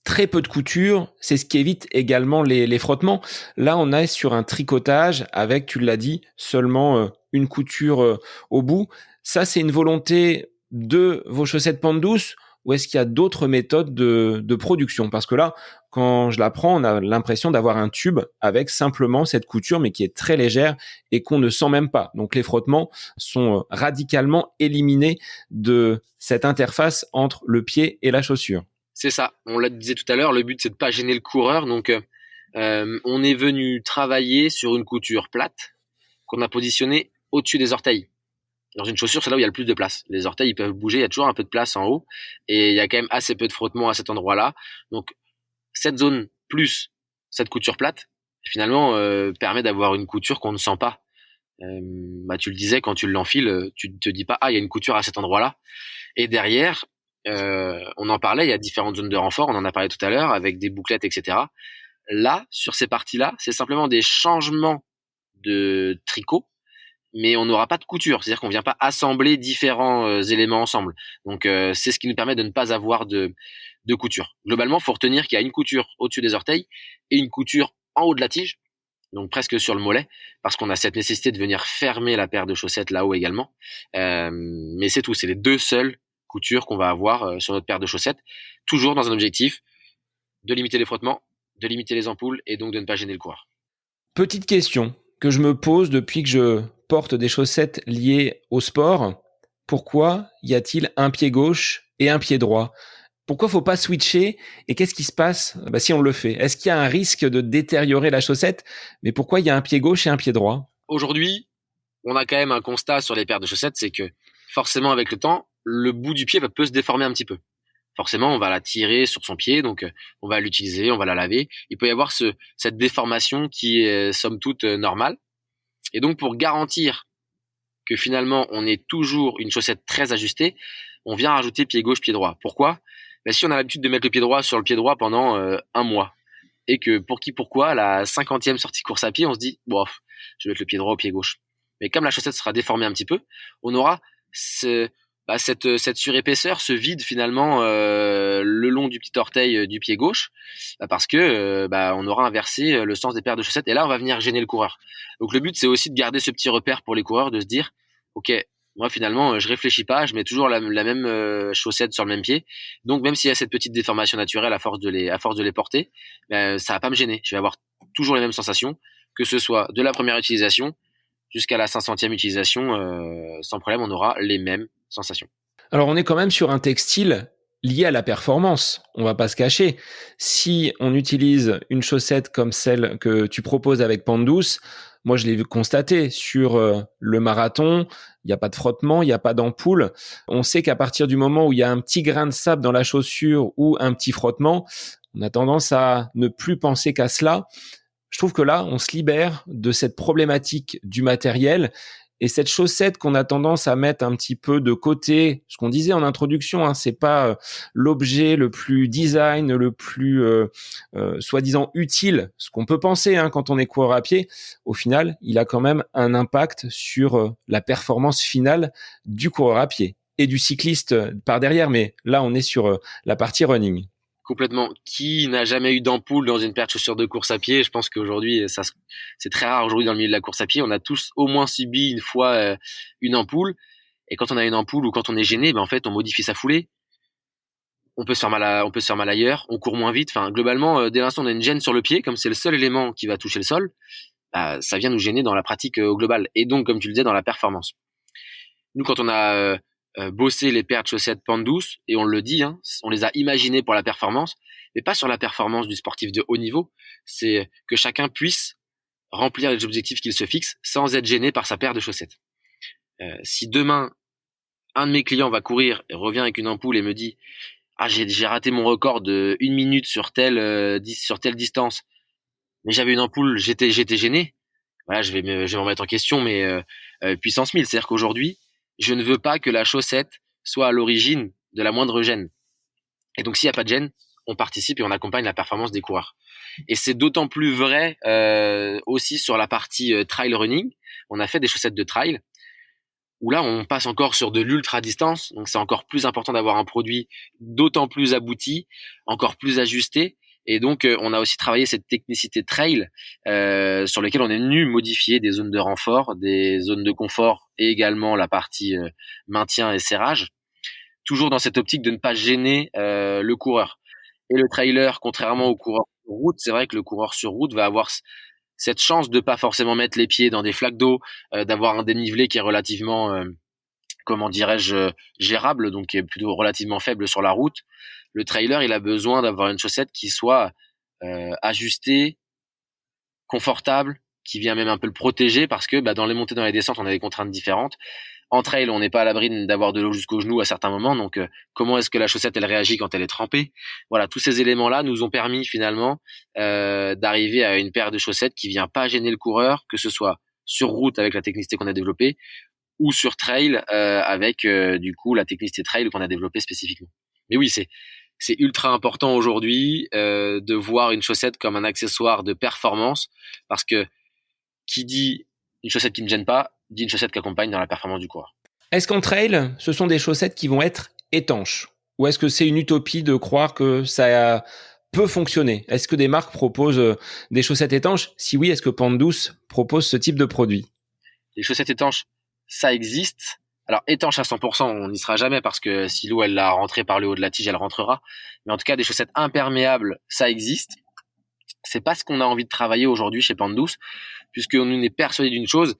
très peu de couture, c'est ce qui évite également les frottements. Là, on est sur un tricotage avec, tu l'as dit, seulement une couture au bout. Ça, c'est une volonté de vos chaussettes pente douce, ou est-ce qu'il y a d'autres méthodes de production? Parce que là, quand je la prends, on a l'impression d'avoir un tube avec simplement cette couture, mais qui est très légère et qu'on ne sent même pas. Donc les frottements sont radicalement éliminés de cette interface entre le pied et la chaussure. C'est ça, on l'a disait tout à l'heure, le but c'est de pas gêner le coureur, donc on est venu travailler sur une couture plate qu'on a positionnée au-dessus des orteils. Dans une chaussure, c'est là où il y a le plus de place. Les orteils, ils peuvent bouger, il y a toujours un peu de place en haut, et il y a quand même assez peu de frottement à cet endroit-là. Donc cette zone plus cette couture plate, finalement, permet d'avoir une couture qu'on ne sent pas. Tu le disais, quand tu l'enfiles, tu te dis pas, il y a une couture à cet endroit-là. Et derrière, on en parlait, il y a différentes zones de renfort, on en a parlé tout à l'heure, avec des bouclettes, etc. Là, sur ces parties-là, c'est simplement des changements de tricot, mais on n'aura pas de couture, c'est-à-dire qu'on vient pas assembler différents éléments ensemble. Donc c'est ce qui nous permet de ne pas avoir de couture. Globalement, il faut retenir qu'il y a une couture au-dessus des orteils et une couture en haut de la tige, donc presque sur le mollet, parce qu'on a cette nécessité de venir fermer la paire de chaussettes là-haut également. Mais c'est tout, c'est les deux seules coutures qu'on va avoir sur notre paire de chaussettes, toujours dans un objectif de limiter les frottements, de limiter les ampoules et donc de ne pas gêner le coureur. Petite question que je me pose depuis que je porte des chaussettes liées au sport. Pourquoi y a-t-il un pied gauche et un pied droit? Pourquoi faut pas switcher? Et qu'est-ce qui se passe si on le fait? Est-ce qu'il y a un risque de détériorer la chaussette? Mais pourquoi il y a un pied gauche et un pied droit? Aujourd'hui, on a quand même un constat sur les paires de chaussettes, c'est que forcément avec le temps, le bout du pied peut se déformer un petit peu. Forcément, on va la tirer sur son pied, donc on va l'utiliser, on va la laver. Il peut y avoir cette déformation qui est somme toute normale. Et donc pour garantir que finalement on ait toujours une chaussette très ajustée, on vient rajouter pied gauche, pied droit. Pourquoi? Si on a l'habitude de mettre le pied droit sur le pied droit pendant un mois, et que pourquoi, à la 50e sortie course à pied, on se dit, bon, je vais mettre le pied droit au pied gauche. Mais comme la chaussette sera déformée un petit peu, on aura cette surépaisseur, ce vide finalement le long du petit orteil du pied gauche, parce que on aura inversé le sens des paires de chaussettes, et là on va venir gêner le coureur. Donc le but c'est aussi de garder ce petit repère pour les coureurs, de se dire, ok, moi finalement je réfléchis pas, je mets toujours la même chaussette sur le même pied, donc même s'il y a cette petite déformation naturelle à force de les porter, ça va pas me gêner, je vais avoir toujours les mêmes sensations, que ce soit de la première utilisation jusqu'à la 500e utilisation, sans problème, on aura les mêmes sensations. Alors, on est quand même sur un textile lié à la performance. On va pas se cacher. Si on utilise une chaussette comme celle que tu proposes avec pente douce, moi, je l'ai constaté sur le marathon, il n'y a pas de frottement, il n'y a pas d'ampoule. On sait qu'à partir du moment où il y a un petit grain de sable dans la chaussure ou un petit frottement, on a tendance à ne plus penser qu'à cela. Je trouve que là, on se libère de cette problématique du matériel, et cette chaussette qu'on a tendance à mettre un petit peu de côté. Ce qu'on disait en introduction, c'est pas l'objet le plus design, le plus soi-disant utile, ce qu'on peut penser quand on est coureur à pied. Au final, il a quand même un impact sur la performance finale du coureur à pied et du cycliste par derrière. Mais là, on est sur la partie running. Complètement. Qui n'a jamais eu d'ampoule dans une paire de chaussures de course à pied? Je pense qu'aujourd'hui, c'est très rare aujourd'hui dans le milieu de la course à pied. On a tous au moins subi une fois une ampoule. Et quand on a une ampoule ou quand on est gêné, en fait, on modifie sa foulée. on peut se faire mal ailleurs, on court moins vite. Enfin, globalement, dès l'instant où on a une gêne sur le pied, comme c'est le seul élément qui va toucher le sol, bah, ça vient nous gêner dans la pratique au global. Et donc, comme tu le disais, dans la performance. Nous, quand on a bossé les paires de chaussettes pente douce, et on le dit, hein, on les a imaginées pour la performance, mais pas sur la performance du sportif de haut niveau. C'est que chacun puisse remplir les objectifs qu'il se fixe sans être gêné par sa paire de chaussettes. Si demain, un de mes clients va courir et revient avec une ampoule et me dit j'ai raté mon record de 1 minute sur telle distance, mais j'avais une ampoule, j'étais gêné. Voilà, je vais me remettre en question, mais puissance 1000. C'est-à-dire qu'aujourd'hui, je ne veux pas que la chaussette soit à l'origine de la moindre gêne. Et donc, s'il n'y a pas de gêne, on participe et on accompagne la performance des coureurs. Et c'est d'autant plus vrai aussi sur la partie trail running. On a fait des chaussettes de trail où là, on passe encore sur de l'ultra distance. Donc, c'est encore plus important d'avoir un produit d'autant plus abouti, encore plus ajusté. Et donc, on a aussi travaillé cette technicité trail sur laquelle on est venu modifier des zones de renfort, des zones de confort et également la partie maintien et serrage, toujours dans cette optique de ne pas gêner le coureur. Et le trailer, contrairement au coureur sur route, c'est vrai que le coureur sur route va avoir cette chance de pas forcément mettre les pieds dans des flaques d'eau, d'avoir un dénivelé qui est relativement, comment dirais-je, gérable, donc qui est plutôt relativement faible sur la route. Le trailer, il a besoin d'avoir une chaussette qui soit ajustée, confortable, qui vient même un peu le protéger parce que dans les montées, dans les descentes, on a des contraintes différentes. En trail, on n'est pas à l'abri d'avoir de l'eau jusqu'au genou à certains moments, donc comment est-ce que la chaussette elle réagit quand elle est trempée? Voilà, tous ces éléments-là nous ont permis finalement d'arriver à une paire de chaussettes qui vient pas gêner le coureur, que ce soit sur route avec la technicité qu'on a développée ou sur trail avec du coup la technicité trail qu'on a développée spécifiquement. Mais oui, c'est ultra important aujourd'hui de voir une chaussette comme un accessoire de performance parce que qui dit une chaussette qui ne gêne pas, dit une chaussette qui accompagne dans la performance du coureur. Est-ce qu'en trail, ce sont des chaussettes qui vont être étanches? Ou est-ce que c'est une utopie de croire que ça peut fonctionner? Est-ce que des marques proposent des chaussettes étanches? Si oui, est-ce que Pente Douce propose ce type de produit? Les chaussettes étanches, ça existe. Alors étanche à 100%, on n'y sera jamais parce que si l'eau elle l'a rentrée par le haut de la tige, elle rentrera. Mais en tout cas, des chaussettes imperméables, ça existe. C'est pas ce qu'on a envie de travailler aujourd'hui chez Pente Douce, puisque nous est persuadé d'une chose,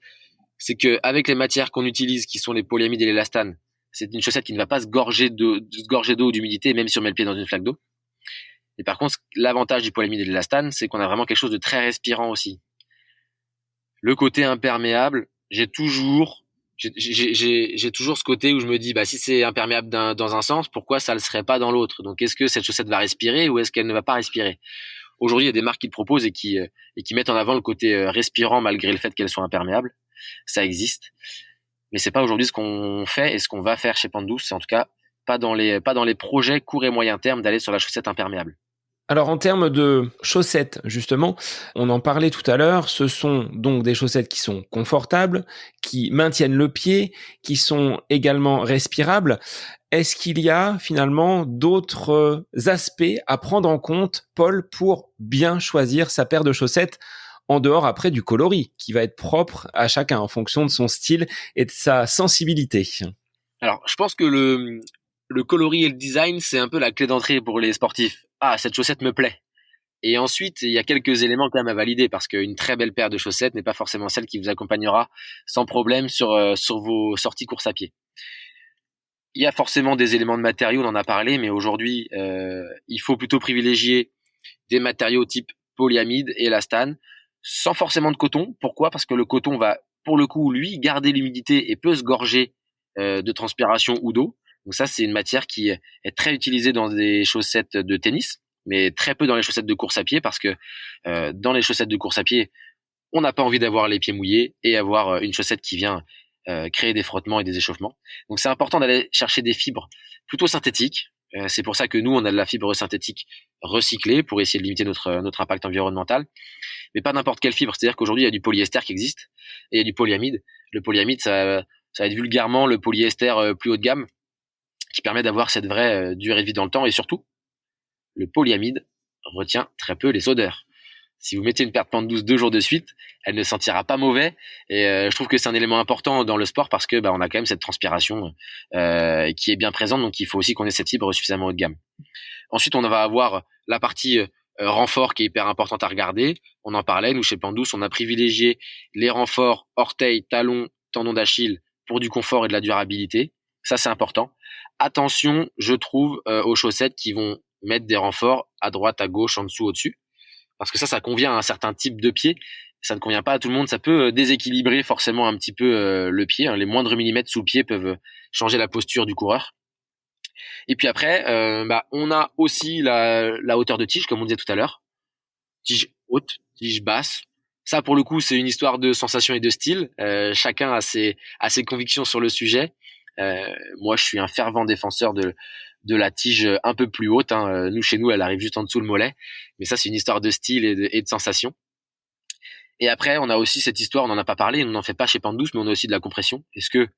c'est que avec les matières qu'on utilise, qui sont les polyamides et l'élastane, c'est une chaussette qui ne va pas se gorger d'eau ou d'humidité, même si on met le pied dans une flaque d'eau. Et par contre, l'avantage du polyamide et de l'élastane, c'est qu'on a vraiment quelque chose de très respirant aussi. Le côté imperméable, j'ai toujours ce côté où je me dis, si c'est imperméable dans un sens, pourquoi ça le serait pas dans l'autre? Donc, est-ce que cette chaussette va respirer ou est-ce qu'elle ne va pas respirer? Aujourd'hui, il y a des marques qui le proposent et qui mettent en avant le côté respirant malgré le fait qu'elle soit imperméable. Ça existe. Mais c'est pas aujourd'hui ce qu'on fait et ce qu'on va faire chez Pente Douce. C'est en tout cas pas dans les projets court et moyen terme d'aller sur la chaussette imperméable. Alors en termes de chaussettes, justement, on en parlait tout à l'heure, ce sont donc des chaussettes qui sont confortables, qui maintiennent le pied, qui sont également respirables. Est-ce qu'il y a finalement d'autres aspects à prendre en compte, Paul, pour bien choisir sa paire de chaussettes en dehors après du coloris, qui va être propre à chacun en fonction de son style et de sa sensibilité? Alors, je pense que le coloris et le design, c'est un peu la clé d'entrée pour les sportifs. Ah, cette chaussette me plaît. Et ensuite, il y a quelques éléments quand même à valider parce qu'une très belle paire de chaussettes n'est pas forcément celle qui vous accompagnera sans problème sur vos sorties course à pied. Il y a forcément des éléments de matériaux, on en a parlé, mais aujourd'hui, il faut plutôt privilégier des matériaux type polyamide et élastane, sans forcément de coton. Pourquoi? Parce que le coton va, pour le coup, lui, garder l'humidité et peut se gorger de transpiration ou d'eau. Donc ça, c'est une matière qui est très utilisée dans des chaussettes de tennis, mais très peu dans les chaussettes de course à pied, parce que dans les chaussettes de course à pied, on n'a pas envie d'avoir les pieds mouillés et avoir une chaussette qui vient créer des frottements et des échauffements. Donc c'est important d'aller chercher des fibres plutôt synthétiques. C'est pour ça que nous, on a de la fibre synthétique recyclée pour essayer de limiter notre impact environnemental, mais pas n'importe quelle fibre. C'est-à-dire qu'aujourd'hui, il y a du polyester qui existe et il y a du polyamide. Le polyamide, ça va être vulgairement le polyester plus haut de gamme, qui permet d'avoir cette vraie durée de vie dans le temps, et surtout, le polyamide retient très peu les odeurs. Si vous mettez une paire de pente douce 2 jours de suite, elle ne sentira pas mauvais. Et je trouve que c'est un élément important dans le sport parce que on a quand même cette transpiration qui est bien présente. Donc il faut aussi qu'on ait cette fibre suffisamment haut de gamme. Ensuite, on va avoir la partie renfort qui est hyper importante à regarder. On en parlait, nous chez Pente Douce, on a privilégié les renforts orteils, talons, tendons d'Achille pour du confort et de la durabilité. Ça, c'est important. Attention, je trouve, aux chaussettes qui vont mettre des renforts à droite, à gauche, en dessous, au-dessus. Parce que ça convient à un certain type de pied. Ça ne convient pas à tout le monde. Ça peut déséquilibrer forcément un petit peu le pied. Les moindres millimètres sous le pied peuvent changer la posture du coureur. Et puis après, on a aussi la hauteur de tige, comme on disait tout à l'heure. Tige haute, tige basse. Ça, pour le coup, c'est une histoire de sensation et de style. Chacun a ses convictions sur le sujet. Moi, je suis un fervent défenseur de la tige un peu plus haute. Nous, chez nous, elle arrive juste en dessous le mollet. Mais ça, c'est une histoire de style et de sensation. Et après, on a aussi cette histoire, on n'en a pas parlé, on n'en fait pas chez Pente Douce, mais on a aussi de la compression. Est-ce que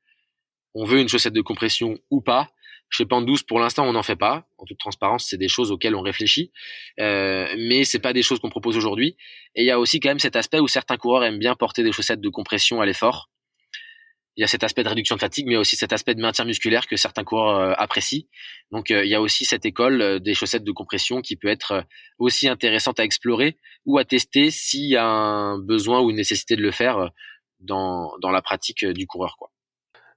on veut une chaussette de compression ou pas? Chez Pente Douce, pour l'instant, on n'en fait pas. En toute transparence, c'est des choses auxquelles on réfléchit, mais c'est pas des choses qu'on propose aujourd'hui. Et il y a aussi quand même cet aspect où certains coureurs aiment bien porter des chaussettes de compression à l'effort. Il y a cet aspect de réduction de fatigue, mais aussi cet aspect de maintien musculaire que certains coureurs apprécient. Donc, il y a aussi cette école des chaussettes de compression qui peut être aussi intéressante à explorer ou à tester s'il y a un besoin ou une nécessité de le faire dans la pratique du coureur, quoi.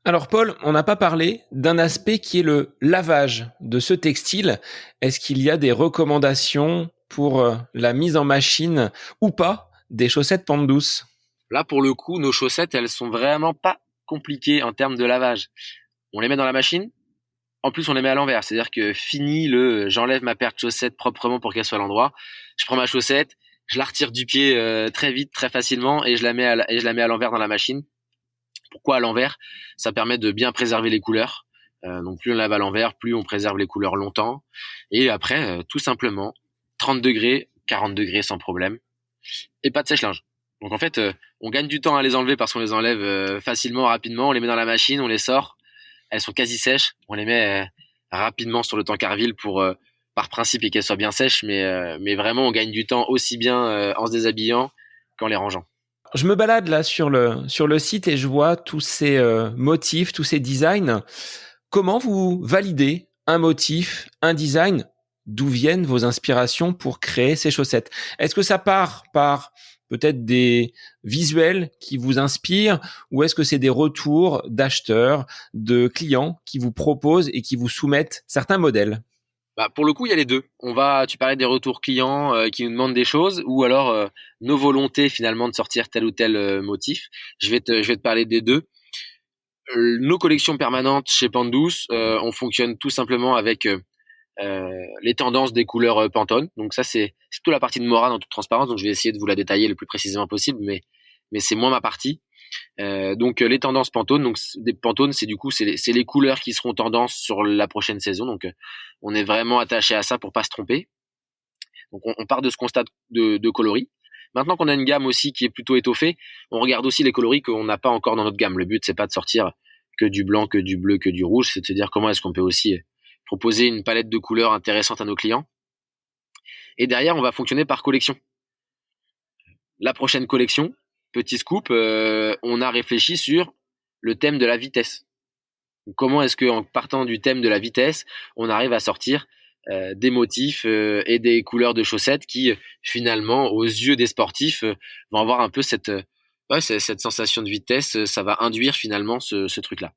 Alors Paul, on n'a pas parlé d'un aspect qui est le lavage de ce textile. Est-ce qu'il y a des recommandations pour la mise en machine ou pas des chaussettes Pente Douce? Là, pour le coup, nos chaussettes, elles sont vraiment pas compliquées en termes de lavage. On les met dans la machine. En plus, on les met à l'envers. C'est-à-dire que fini j'enlève ma paire de chaussettes proprement pour qu'elle soit à l'endroit. Je prends ma chaussette, je la retire du pied très vite, très facilement, et je la mets à l'envers dans la machine. Pourquoi à l'envers? Ça permet de bien préserver les couleurs. Donc plus on lave à l'envers, plus on préserve les couleurs longtemps. Et après, tout simplement, 30 degrés, 40 degrés sans problème. Et pas de sèche-linge. Donc en fait, on gagne du temps à les enlever parce qu'on les enlève facilement, rapidement. On les met dans la machine, on les sort. Elles sont quasi sèches. On les met rapidement sur le tankerville pour, par principe, et qu'elles soient bien sèches. Mais vraiment, on gagne du temps aussi bien en se déshabillant qu'en les rangeant. Je me balade là sur le site et je vois tous ces motifs, tous ces designs. Comment vous validez un motif, un design? D'où viennent vos inspirations pour créer ces chaussettes? Est-ce que ça part par peut-être des visuels qui vous inspirent ou est-ce que c'est des retours d'acheteurs, de clients qui vous proposent et qui vous soumettent certains modèles? Pour le coup, il y a les deux. Tu parlais des retours clients qui nous demandent des choses, ou alors nos volontés finalement de sortir tel ou tel motif. Je vais te parler des deux. Nos collections permanentes chez Pente Douce, on fonctionne tout simplement avec les tendances des couleurs Pantone. Donc ça, c'est toute la partie de Morane en toute transparence. Donc je vais essayer de vous la détailler le plus précisément possible, mais c'est moins ma partie. Donc les tendances Pantone, donc des Pantone, c'est les couleurs qui seront tendances sur la prochaine saison. Donc on est vraiment attaché à ça pour pas se tromper. Donc on part de ce constat de coloris. Maintenant qu'on a une gamme aussi qui est plutôt étoffée, on regarde aussi les coloris qu'on n'a pas encore dans notre gamme. Le but, c'est pas de sortir que du blanc, que du bleu, que du rouge, c'est de se dire comment est-ce qu'on peut aussi proposer une palette de couleurs intéressante à nos clients. Et derrière, on va fonctionner par collection. La prochaine collection, petit scoop, on a réfléchi sur le thème de la vitesse. Comment est-ce qu'en partant du thème de la vitesse, on arrive à sortir des motifs et des couleurs de chaussettes qui, finalement, aux yeux des sportifs, vont avoir un peu cette sensation de vitesse. Ça va induire finalement ce truc-là.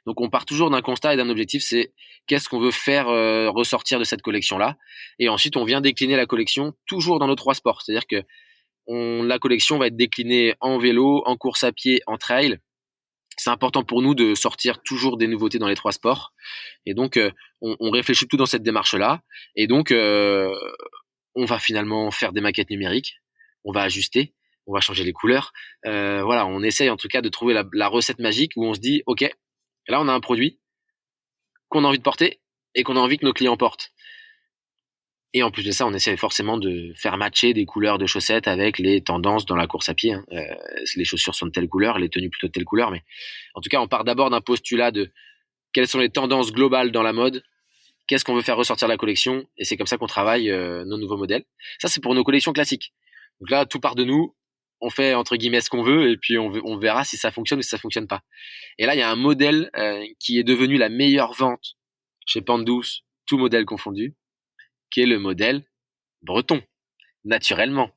Donc on part toujours d'un constat et d'un objectif, c'est qu'est-ce qu'on veut faire ressortir de cette collection-là. Et ensuite, on vient décliner la collection toujours dans nos 3 sports. C'est-à-dire que la collection va être déclinée en vélo, en course à pied, en trail. C'est important pour nous de sortir toujours des nouveautés dans les 3 sports. Et donc, on réfléchit tout dans cette démarche-là. Et donc, on va finalement faire des maquettes numériques. On va ajuster. On va changer les couleurs. Voilà, on essaye en tout cas de trouver la recette magique où on se dit, OK, là, on a un produit qu'on a envie de porter et qu'on a envie que nos clients portent. Et en plus de ça, on essaie forcément de faire matcher des couleurs de chaussettes avec les tendances dans la course à pied. Les chaussures sont de telle couleur, les tenues plutôt de telle couleur. Mais en tout cas, on part d'abord d'un postulat de quelles sont les tendances globales dans la mode, qu'est-ce qu'on veut faire ressortir de la collection, et c'est comme ça qu'on travaille nos nouveaux modèles. Ça, c'est pour nos collections classiques. Donc là, tout part de nous. On fait entre guillemets ce qu'on veut et puis on verra si ça fonctionne ou si ça fonctionne pas. Et là, il y a un modèle qui est devenu la meilleure vente chez Pandouce, tout modèle confondu, qui est le modèle breton, naturellement.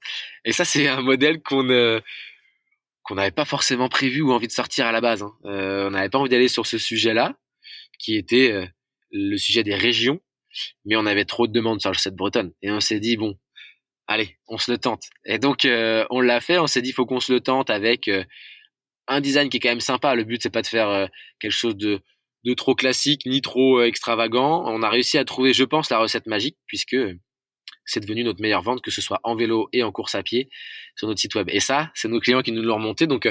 Et ça, c'est un modèle qu'on n'avait pas forcément prévu ou envie de sortir à la base. Hein. On n'avait pas envie d'aller sur ce sujet-là, qui était le sujet des régions, mais on avait trop de demandes sur la chaussette bretonne. Et on s'est dit, bon, allez, on se le tente. Et donc, on l'a fait, on s'est dit, faut qu'on se le tente avec un design qui est quand même sympa. Le but, c'est pas de faire quelque chose de trop classique, ni trop extravagant. On a réussi à trouver, je pense, la recette magique, puisque c'est devenu notre meilleure vente, que ce soit en vélo et en course à pied sur notre site web. Et ça, c'est nos clients qui nous l'ont remonté. Donc,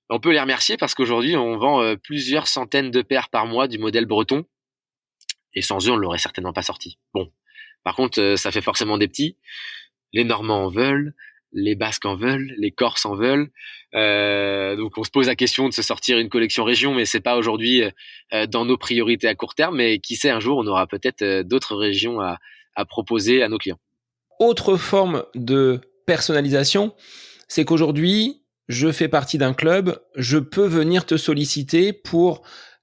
on peut les remercier parce qu'aujourd'hui, on vend plusieurs centaines de paires par mois du modèle breton. Et sans eux, on l'aurait certainement pas sorti. Bon. Par contre, ça fait forcément des petits. Les Normands en veulent, les Basques en veulent, les Corses en veulent. Donc on se pose la question de se sortir une collection région, mais c'est pas aujourd'hui dans nos priorités à court terme. Mais qui sait, un jour on aura peut-être d'autres régions à proposer à nos clients. Autre forme de personnalisation, c'est qu'aujourd'hui, je fais partie d'un club, je peux venir te solliciter pour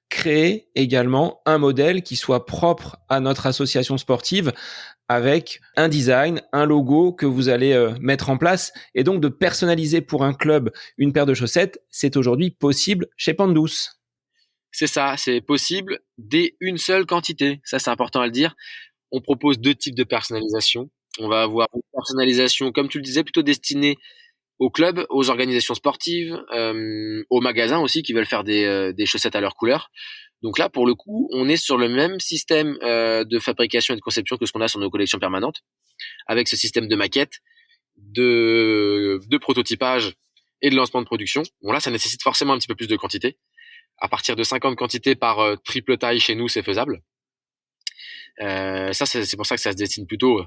créer également un modèle qui soit propre à notre association sportive avec un design, un logo que vous allez mettre en place. Et donc de personnaliser pour un club une paire de chaussettes, c'est aujourd'hui possible chez Pandouce. C'est ça, c'est possible dès une seule quantité. Ça, c'est important à le dire. On propose 2 types de personnalisation. On va avoir une personnalisation, comme tu le disais, plutôt destinée aux clubs, aux organisations sportives, aux magasins aussi qui veulent faire des chaussettes à leur couleur. Donc là, pour le coup, on est sur le même système de fabrication et de conception que ce qu'on a sur nos collections permanentes, avec ce système de maquette, de prototypage et de lancement de production. Bon là, ça nécessite forcément un petit peu plus de quantité. À partir de 50 quantités par triple taille chez nous, c'est faisable. Ça, c'est pour ça que ça se destine plutôt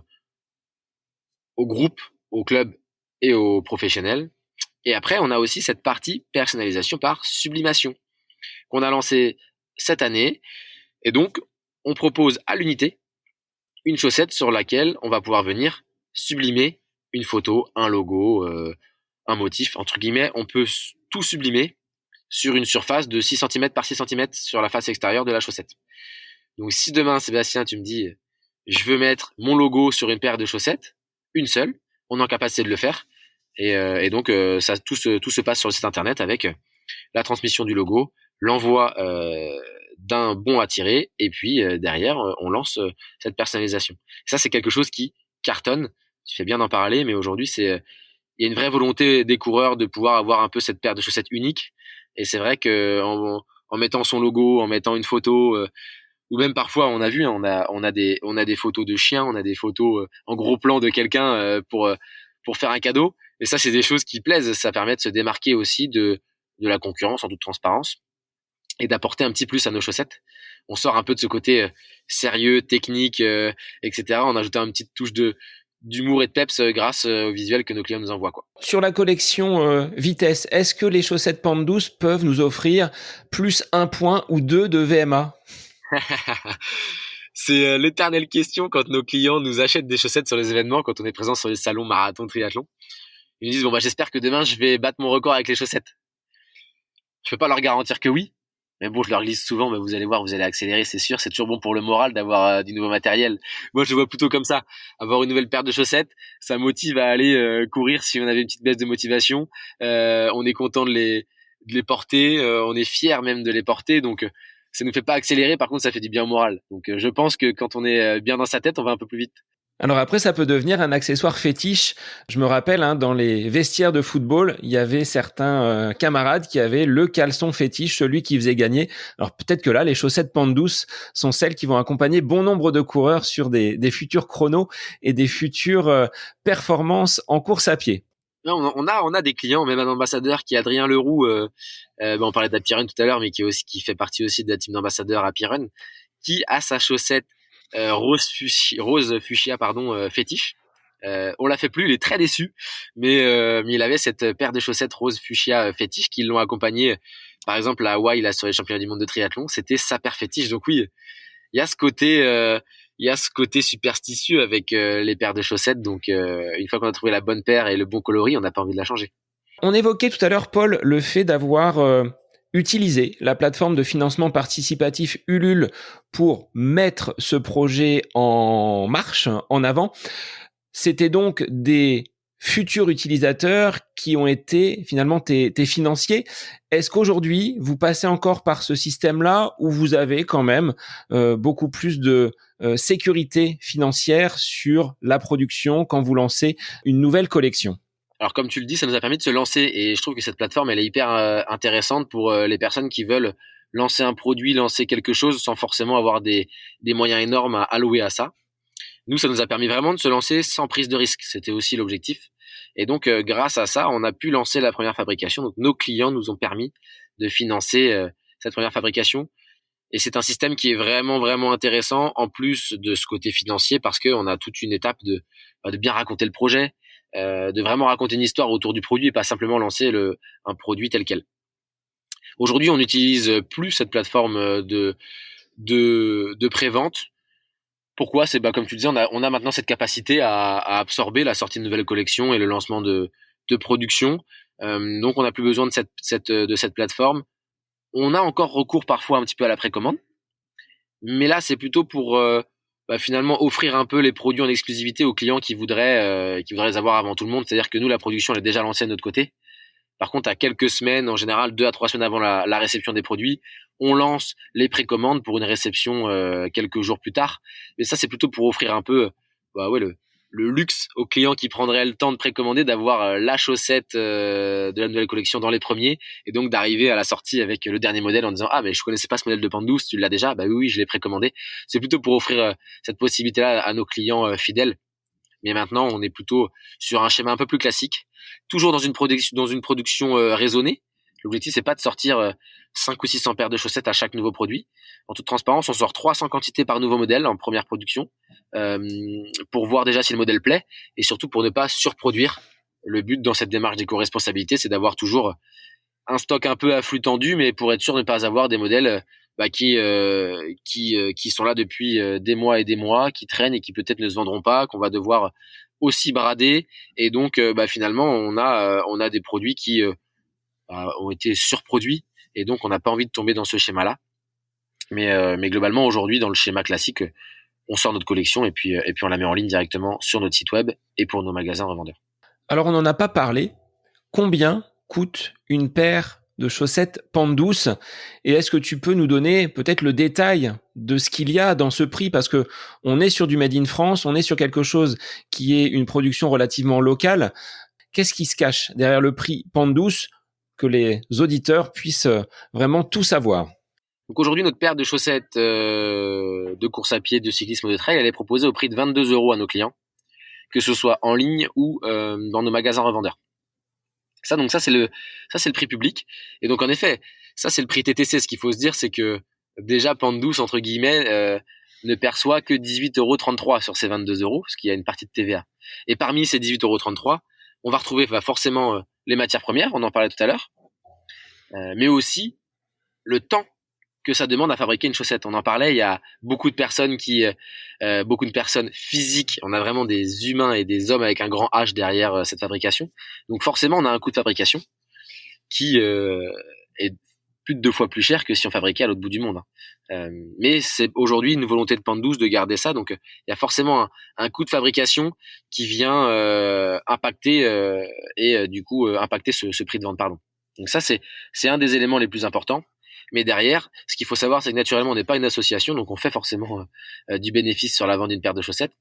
aux groupes, aux clubs et aux professionnels. Et après, on a aussi cette partie personnalisation par sublimation qu'on a lancée cette année. Et donc, on propose à l'unité une chaussette sur laquelle on va pouvoir venir sublimer une photo, un logo, un motif. Entre guillemets, on peut tout sublimer sur une surface de 6 cm par 6 cm sur la face extérieure de la chaussette. Donc, si demain, Sébastien, tu me dis, je veux mettre mon logo sur une paire de chaussettes, une seule, on est en capacité de le faire. Et donc, ça, tout se passe sur le site internet avec la transmission du logo, l'envoi d'un bon à tirer, et puis derrière, on lance cette personnalisation. Ça, c'est quelque chose qui cartonne. Tu fais bien d'en parler, mais aujourd'hui, il y a une vraie volonté des coureurs de pouvoir avoir un peu cette paire de chaussettes unique. Et c'est vrai que en mettant son logo, en mettant une photo, ou même parfois, on a vu, on a des photos de chiens, on a des photos en gros plan de quelqu'un pour faire un cadeau. Et ça, c'est des choses qui plaisent. Ça permet de se démarquer aussi de la concurrence en toute transparence et d'apporter un petit plus à nos chaussettes. On sort un peu de ce côté sérieux, technique, etc. On ajoute une petite touche d'humour et de peps grâce au visuel que nos clients nous envoient, quoi. Sur la collection vitesse, est-ce que les chaussettes Pandouce peuvent nous offrir plus 1 point ou 2 de VMA? C'est l'éternelle question quand nos clients nous achètent des chaussettes sur les événements, quand on est présent sur les salons marathon, triathlon. Ils nous disent, bon, j'espère que demain, je vais battre mon record avec les chaussettes. Je peux pas leur garantir que oui. Mais bon, je leur glisse souvent, mais vous allez voir, vous allez accélérer, c'est sûr. C'est toujours bon pour le moral d'avoir du nouveau matériel. Moi, je le vois plutôt comme ça. Avoir une nouvelle paire de chaussettes, ça motive à aller courir si on avait une petite baisse de motivation. On est content de les porter. On est fier même de les porter. Donc, ça nous fait pas accélérer. Par contre, ça fait du bien au moral. Donc, je pense que quand on est bien dans sa tête, on va un peu plus vite. Alors après, ça peut devenir un accessoire fétiche. Je me rappelle, dans les vestiaires de football, il y avait certains camarades qui avaient le caleçon fétiche, celui qui faisait gagner. Alors peut-être que là, les chaussettes Pandouce sont celles qui vont accompagner bon nombre de coureurs sur des futurs chronos et des futures performances en course à pied. Non, on a des clients, même un ambassadeur qui est Adrien Leroux. On parlait d'Happy Run tout à l'heure, mais qui fait partie aussi de la team d'ambassadeurs Happy Run, qui a sa chaussette rose fuchsia fétiche. On l'a fait plus, il est très déçu, mais il avait cette paire de chaussettes rose fuchsia fétiche qui l'ont accompagné, par exemple à Hawaï, là sur les championnats du monde de triathlon, c'était sa paire fétiche. Donc oui, il y a ce côté il y a ce côté superstitieux avec les paires de chaussettes. Donc, une fois qu'on a trouvé la bonne paire et le bon coloris, on n'a pas envie de la changer. On évoquait tout à l'heure, Paul, le fait d'avoir utilisé la plateforme de financement participatif Ulule pour mettre ce projet en marche, en avant. C'était donc des futurs utilisateurs qui ont été finalement tes financiers. Est-ce qu'aujourd'hui, vous passez encore par ce système-là où vous avez quand même beaucoup plus de sécurité financière sur la production quand vous lancez une nouvelle collection? Alors comme tu le dis, ça nous a permis de se lancer et je trouve que cette plateforme, elle est hyper intéressante pour les personnes qui veulent lancer un produit, lancer quelque chose sans forcément avoir des moyens énormes à allouer à ça. Nous, ça nous a permis vraiment de se lancer sans prise de risque. C'était aussi l'objectif. Et donc, grâce à ça, on a pu lancer la première fabrication. Donc, nos clients nous ont permis de financer cette première fabrication. Et c'est un système qui est vraiment, vraiment intéressant en plus de ce côté financier parce qu'on a toute une étape de bien raconter le projet, de vraiment raconter une histoire autour du produit et pas simplement lancer un produit tel quel. Aujourd'hui, on n'utilise plus cette plateforme de pré-vente. Pourquoi? C'est comme tu disais, on a maintenant cette capacité à absorber la sortie de nouvelles collections et le lancement de production. Donc, on n'a plus besoin de cette plateforme. On a encore recours parfois un petit peu à la précommande, mais là, c'est plutôt pour finalement offrir un peu les produits en exclusivité aux clients qui voudraient les avoir avant tout le monde. C'est-à-dire que nous, la production, elle est déjà lancée de notre côté. Par contre, à quelques semaines, en général 2 à 3 semaines avant la réception des produits, on lance les précommandes pour une réception quelques jours plus tard. Mais ça, c'est plutôt pour offrir un peu le luxe aux clients qui prendraient le temps de précommander, d'avoir la chaussette de la nouvelle collection dans les premiers, et donc d'arriver à la sortie avec le dernier modèle en disant « Ah, mais je connaissais pas ce modèle de Pandouce, tu l'as déjà ?» Bah oui, je l'ai précommandé. C'est plutôt pour offrir cette possibilité-là à nos clients fidèles. Mais maintenant, on est plutôt sur un schéma un peu plus classique, toujours dans une production raisonnée. L'objectif, c'est pas de sortir 5 ou 600 paires de chaussettes à chaque nouveau produit. En toute transparence, on sort 300 quantités par nouveau modèle en première production pour voir déjà si le modèle plaît et surtout pour ne pas surproduire. Le but dans cette démarche d'éco-responsabilité, c'est d'avoir toujours un stock un peu à flux tendu, mais pour être sûr de ne pas avoir des modèles qui sont là depuis des mois et des mois, qui traînent et qui peut-être ne se vendront pas, qu'on va devoir aussi brader. Et donc, finalement, on a des produits qui ont été surproduits, et donc on n'a pas envie de tomber dans ce schéma-là. Mais globalement, aujourd'hui, dans le schéma classique, on sort notre collection et puis on la met en ligne directement sur notre site web et pour nos magasins revendeurs. Alors, on n'en a pas parlé. Combien coûte une paire de chaussettes Pandouce? Et est-ce que tu peux nous donner peut-être le détail de ce qu'il y a dans ce prix? Parce que on est sur du Made in France, on est sur quelque chose qui est une production relativement locale. Qu'est-ce qui se cache derrière le prix Pandouce, que les auditeurs puissent vraiment tout savoir? Donc aujourd'hui, notre paire de chaussettes de course à pied, de cyclisme ou de trail, elle est proposée au prix de 22 € à nos clients, que ce soit en ligne ou dans nos magasins revendeurs. Ça, c'est le prix public. Et donc, en effet, ça, c'est le prix TTC. Ce qu'il faut se dire, c'est que déjà, Pandouce, entre guillemets, ne perçoit que 18,33 € sur ces 22 €, parce qu'il y a une partie de TVA. Et parmi ces 18,33 €, on va retrouver forcément les matières premières, on en parlait tout à l'heure, mais aussi le temps que ça demande à fabriquer une chaussette. On en parlait, il y a beaucoup de personnes physiques. On a vraiment des humains et des hommes avec un grand H derrière cette fabrication. Donc forcément, on a un coût de fabrication qui est plus de 2 fois plus cher que si on fabriquait à l'autre bout du monde. Mais c'est aujourd'hui une volonté de Pandouce de garder ça. Donc il y a forcément un coût de fabrication qui vient impacter ce prix de vente. Pardon. Donc ça, c'est un des éléments les plus importants. Mais derrière, ce qu'il faut savoir, c'est que naturellement, on n'est pas une association, donc on fait forcément du bénéfice sur la vente d'une paire de chaussettes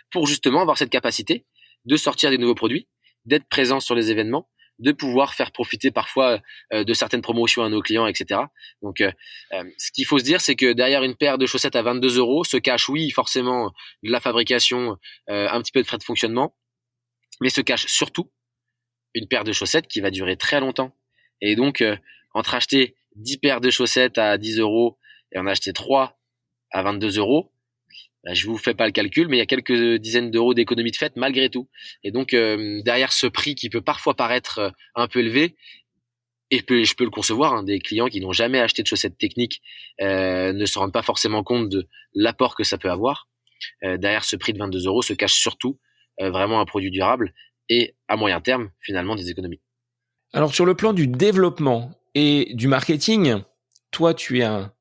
pour justement avoir cette capacité de sortir des nouveaux produits, d'être présent sur les événements, de pouvoir faire profiter parfois de certaines promotions à nos clients, etc. Donc, ce qu'il faut se dire, c'est que derrière une paire de chaussettes à 22 € se cache, oui, forcément, de la fabrication, un petit peu de frais de fonctionnement, mais se cache surtout une paire de chaussettes qui va durer très longtemps. Et donc, entre acheter 10 paires de chaussettes à 10 € et en acheter 3 à 22 €, je vous fais pas le calcul, mais il y a quelques dizaines d'euros d'économie de fait malgré tout. Et donc, derrière ce prix qui peut parfois paraître un peu élevé, et je peux le concevoir, des clients qui n'ont jamais acheté de chaussettes techniques ne se rendent pas forcément compte de l'apport que ça peut avoir. derrière ce prix de 22 € se cache surtout vraiment un produit durable et à moyen terme, finalement, des économies. Alors, sur le plan du développement et du marketing, toi, tu es un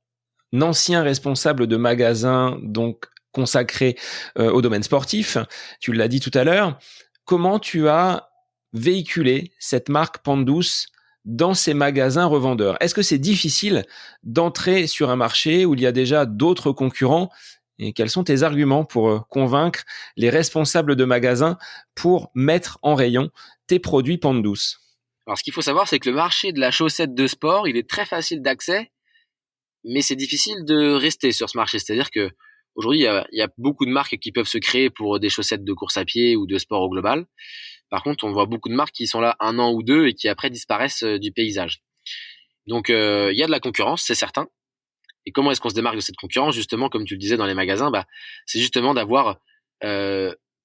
ancien responsable de magasin, donc consacré au domaine sportif. Tu l'as dit tout à l'heure. Comment tu as véhiculé cette marque Pandouce dans ces magasins revendeurs? Est-ce que c'est difficile d'entrer sur un marché où il y a déjà d'autres concurrents? Et quels sont tes arguments pour convaincre les responsables de magasins pour mettre en rayon tes produits Pandouce? Alors, ce qu'il faut savoir, c'est que le marché de la chaussette de sport, il est très facile d'accès, mais c'est difficile de rester sur ce marché. C'est-à-dire que aujourd'hui, il y a beaucoup de marques qui peuvent se créer pour des chaussettes de course à pied ou de sport au global. Par contre, on voit beaucoup de marques qui sont là 1 an ou 2 et qui après disparaissent du paysage. Donc, il y a de la concurrence, c'est certain. Et comment est-ce qu'on se démarque de cette concurrence? Justement, comme tu le disais dans les magasins, c'est justement d'avoir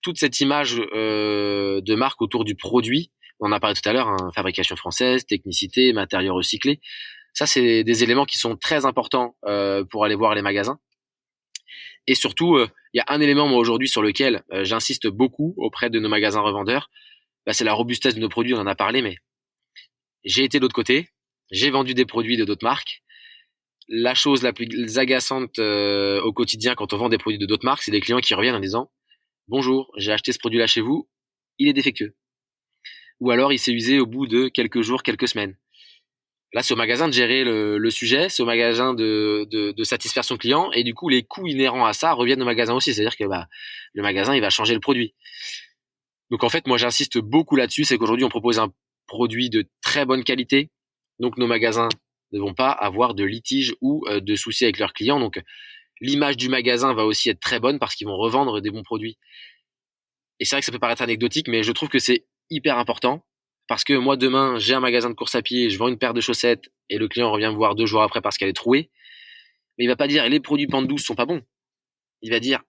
toute cette image de marque autour du produit. On en a parlé tout à l'heure, hein, fabrication française, technicité, matériaux recyclés. Ça, c'est des éléments qui sont très importants pour aller voir les magasins. Et surtout, il y a un élément, moi, aujourd'hui, sur lequel j'insiste beaucoup auprès de nos magasins revendeurs. C'est la robustesse de nos produits, on en a parlé, mais j'ai été de l'autre côté. J'ai vendu des produits de d'autres marques. La chose la plus agaçante au quotidien quand on vend des produits de d'autres marques, c'est des clients qui reviennent en disant « Bonjour, j'ai acheté ce produit-là chez vous, il est défectueux. » Ou alors, il s'est usé au bout de quelques jours, quelques semaines. Là, c'est au magasin de gérer le sujet, c'est au magasin de satisfaire son client, et du coup, les coûts inhérents à ça reviennent au magasin aussi. C'est-à-dire que le magasin, il va changer le produit. Donc en fait, moi, j'insiste beaucoup là-dessus, c'est qu'aujourd'hui, on propose un produit de très bonne qualité. Donc nos magasins ne vont pas avoir de litiges ou de soucis avec leurs clients. Donc l'image du magasin va aussi être très bonne parce qu'ils vont revendre des bons produits. Et c'est vrai que ça peut paraître anecdotique, mais je trouve que c'est hyper important. Parce que moi, demain, j'ai un magasin de course à pied, je vends une paire de chaussettes et le client revient me voir 2 jours après parce qu'elle est trouée. Mais il va pas dire les produits Pandouce sont pas bons. Il va dire